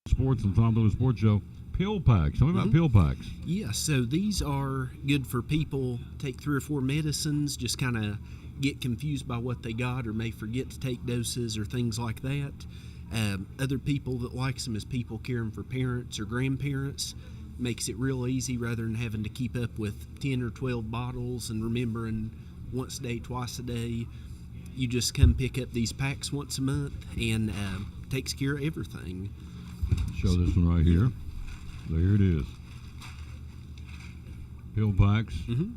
Sports and Tom Dillon Sports Show. Pill packs. Tell me about pill packs. Yeah, so these are good for people take 3 or 4 medicines, just kind of get confused by what they got or may forget to take doses or things like that. Other people that likes them is people caring for parents or grandparents. Makes it real easy rather than having to keep up with 10 or 12 bottles and remembering once a day, twice a day. You just come pick up these packs once a month and takes care of everything. Show this one right here. There it is. Pill packs. Mm-hmm.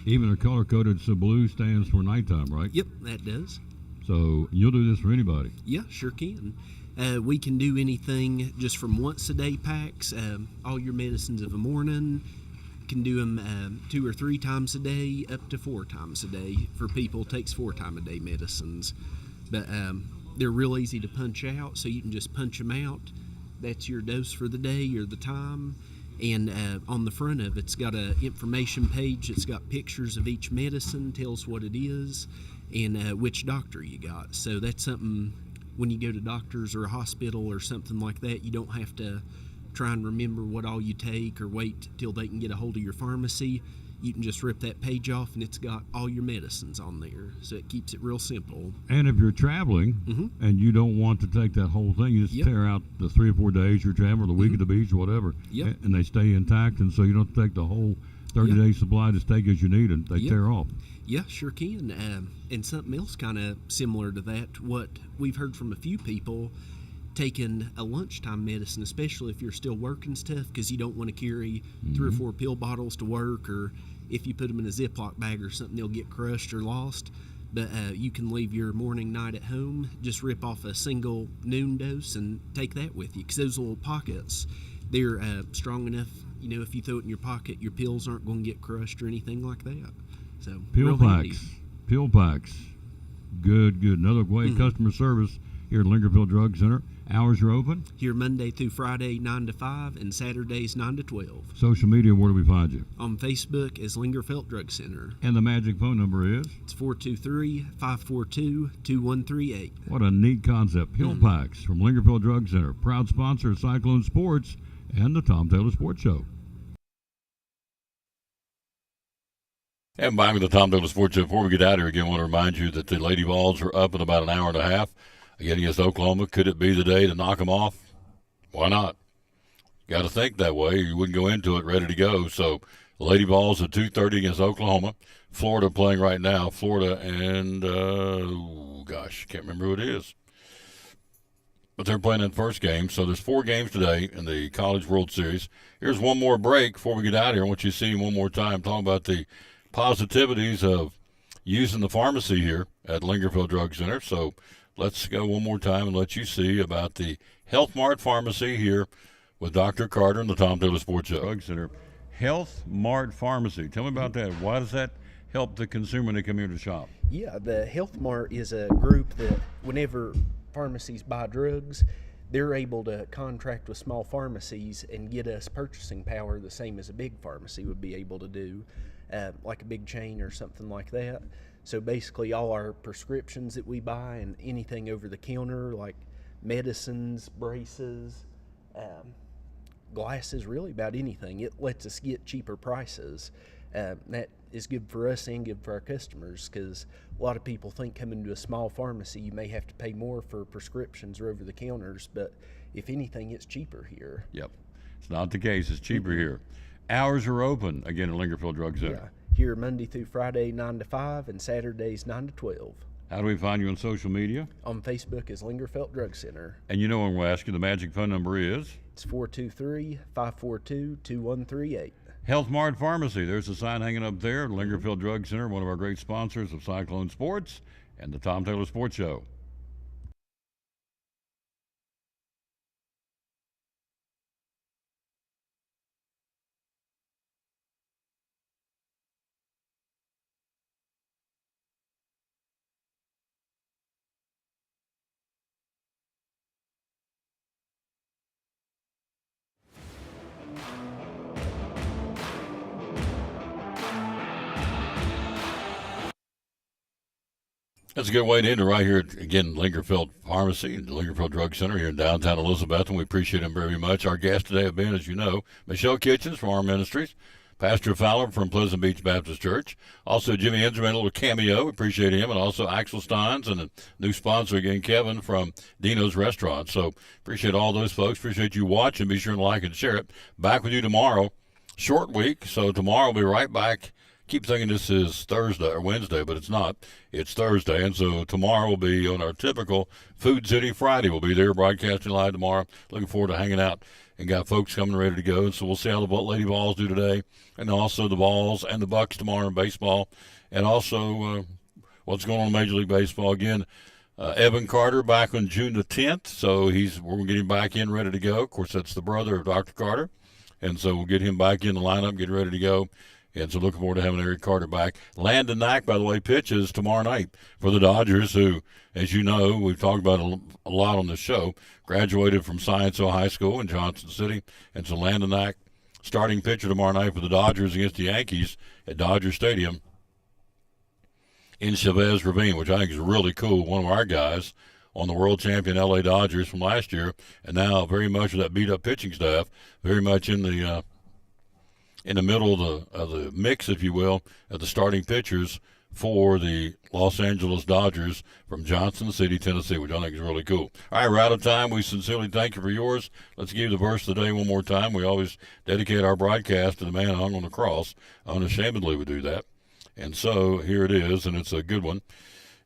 Even they're color coded, so blue stands for nighttime, right? Yep, that does. So you'll do this for anybody? Yeah, sure can. We can do anything just from once a day packs, all your medicines of the morning. Can do them 2 or 3 times a day, up to 4 times a day. For people, it takes 4 times a day medicines. But they're real easy to punch out, so you can just punch them out. That's your dose for the day or the time. And on the front of it's got a information page. It's got pictures of each medicine, tells what it is, and which doctor you got. So that's something when you go to doctors or a hospital or something like that, you don't have to try and remember what all you take or wait till they can get a hold of your pharmacy. You can just rip that page off and it's got all your medicines on there. So it keeps it real simple. And if you're traveling and you don't want to take that whole thing, you just tear out the 3 or 4 days you're traveling, the week at the beach or whatever, and they stay intact, and so you don't take the whole 30-day supply, just take as you need, and they tear off. Yeah, sure can. And something else kind of similar to that, what we've heard from a few people, taking a lunchtime medicine, especially if you're still working stuff, because you don't want to carry 3 or 4 pill bottles to work, or if you put them in a Ziploc bag or something, they'll get crushed or lost. But you can leave your morning night at home, just rip off a single noon dose and take that with you, because those little pockets, they're strong enough, you know, if you throw it in your pocket, your pills aren't going to get crushed or anything like that. So Pill packs. Pill packs. Good. Another great customer service here at Lingerfield Drug Center. Hours are open? Here Monday through Friday, 9 to 5, and Saturdays, 9 to 12. Social media, where do we find you? On Facebook as Lingerfeld Drug Center. And the magic phone number is? It's 423-542-2138. What a neat concept. Pill packs from Lingerfield Drug Center. Proud sponsor of Cyclone Sports and the Tom Taylor Sports Show. And back with the Tom Taylor Sports Show. Before we get out of here, again, I want to remind you that the Lady Vols are up in about an hour and a half. Again, against Oklahoma. Could it be the day to knock them off? Why not? Got to think that way. You wouldn't go into it ready to go. So, the Lady Vols at 2:30 against Oklahoma. Florida playing right now. Florida and, can't remember who it is. But they're playing that first game. So, there's 4 games today in the College World Series. Here's one more break before we get out of here. I want you to see one more time talking about the positivities of using the pharmacy here at Lingerfield Drug Center. So, let's go one more time and let you see about the Health Mart Pharmacy here with Dr. Carter and the Tom Taylor Sports Show. Drug Center. Health Mart Pharmacy. Tell me about that. Why does that help the consumer to come here to shop? Yeah, the Health Mart is a group that whenever pharmacies buy drugs, they're able to contract with small pharmacies and get us purchasing power the same as a big pharmacy would be able to do, like a big chain or something like that. So basically all our prescriptions that we buy and anything over the counter like medicines, braces, glasses, really about anything, it lets us get cheaper prices. That is good for us and good for our customers, because a lot of people think coming to a small pharmacy you may have to pay more for prescriptions or over the counters, but if anything it's cheaper here. Yep. It's not the case. It's cheaper here. Hours are open, again, at Lingerfield Drug Center. Yeah. Here Monday through Friday, 9 to 5, and Saturdays, 9 to 12. How do we find you on social media? On Facebook as Lingerfeld Drug Center. And you know when we'll ask you, the magic phone number is? It's 423-542-2138. Health Mart Pharmacy. There's a sign hanging up there at Lingerfield Drug Center, one of our great sponsors of Cyclone Sports and the Tom Taylor Sports Show. That's a good way to end it right here at, again, Lingerfield Pharmacy, the Lingerfield Drug Center here in downtown Elizabeth, and we appreciate them very much. Our guests today have been, as you know, Michelle Kitchens from our ministries, Pastor Fowler from Pleasant Beach Baptist Church, also Jimmy Enzer made a little cameo, we appreciate him, and also Axel Steins, and a new sponsor again, Kevin from Dino's Restaurant. So appreciate all those folks, appreciate you watching, be sure and like and share it. Back with you tomorrow, short week, so tomorrow we'll be right back. Keep thinking this is Thursday or Wednesday, but it's not. It's Thursday, and so tomorrow will be on our typical Food City Friday. We'll be there broadcasting live tomorrow. Looking forward to hanging out and got folks coming ready to go. And so we'll see how the Lady Vols do today, and also the Vols and the Bucks tomorrow in baseball, and also what's going on in Major League Baseball. Again, Evan Carter back on June the 10th, so we're going to get him back in ready to go. Of course, that's the brother of Dr. Carter, and so we'll get him back in the lineup, get ready to go. And so looking forward to having Eric Carter back. Landon Knack, by the way, pitches tomorrow night for the Dodgers, who, as you know, we've talked about a lot on the show, graduated from Science Hill High School in Johnson City. And so Landon Knack starting pitcher tomorrow night for the Dodgers against the Yankees at Dodger Stadium in Chavez Ravine, which I think is really cool. One of our guys on the world champion LA Dodgers from last year, and now very much of that beat-up pitching staff, very much in the middle of the mix, if you will, of the starting pitchers for the Los Angeles Dodgers from Johnson City, Tennessee, which I think is really cool. All right, we're out of time. We sincerely thank you for yours. Let's give you the verse of the day one more time. We always dedicate our broadcast to the man hung on the cross. Unashamedly we do that. And so here it is, and it's a good one.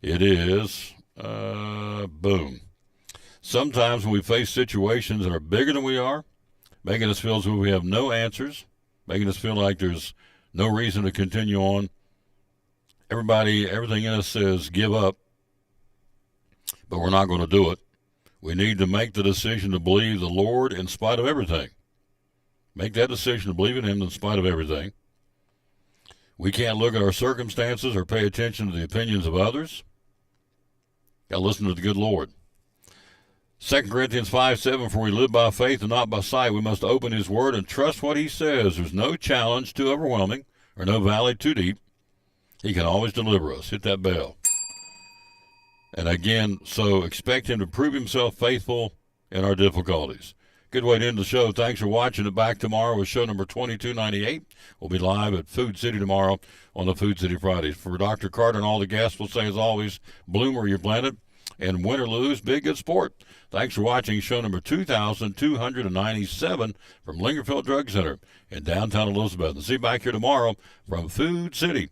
It is, boom. Sometimes when we face situations that are bigger than we are, making us feel as though we have no answers, making us feel like there's no reason to continue on, everything in us says give up, but we're not going to do it. We need to make the decision to believe the Lord in spite of everything. Make that decision to believe in Him in spite of everything. We can't look at our circumstances or pay attention to the opinions of others. Got to listen to the good Lord. 2 Corinthians 5:7, for we live by faith and not by sight. We must open His Word and trust what He says. There's no challenge too overwhelming or no valley too deep. He can always deliver us. Hit that bell. And again, so expect Him to prove Himself faithful in our difficulties. Good way to end the show. Thanks for watching it. Back tomorrow with show number 2298. We'll be live at Food City tomorrow on the Food City Fridays. For Dr. Carter and all the guests, we'll say as always, bloom where you're planted and win or lose, be a good sport. Thanks for watching show number 2297 from Lingerfield Drug Center in downtown Elizabeth. And see you back here tomorrow from Food City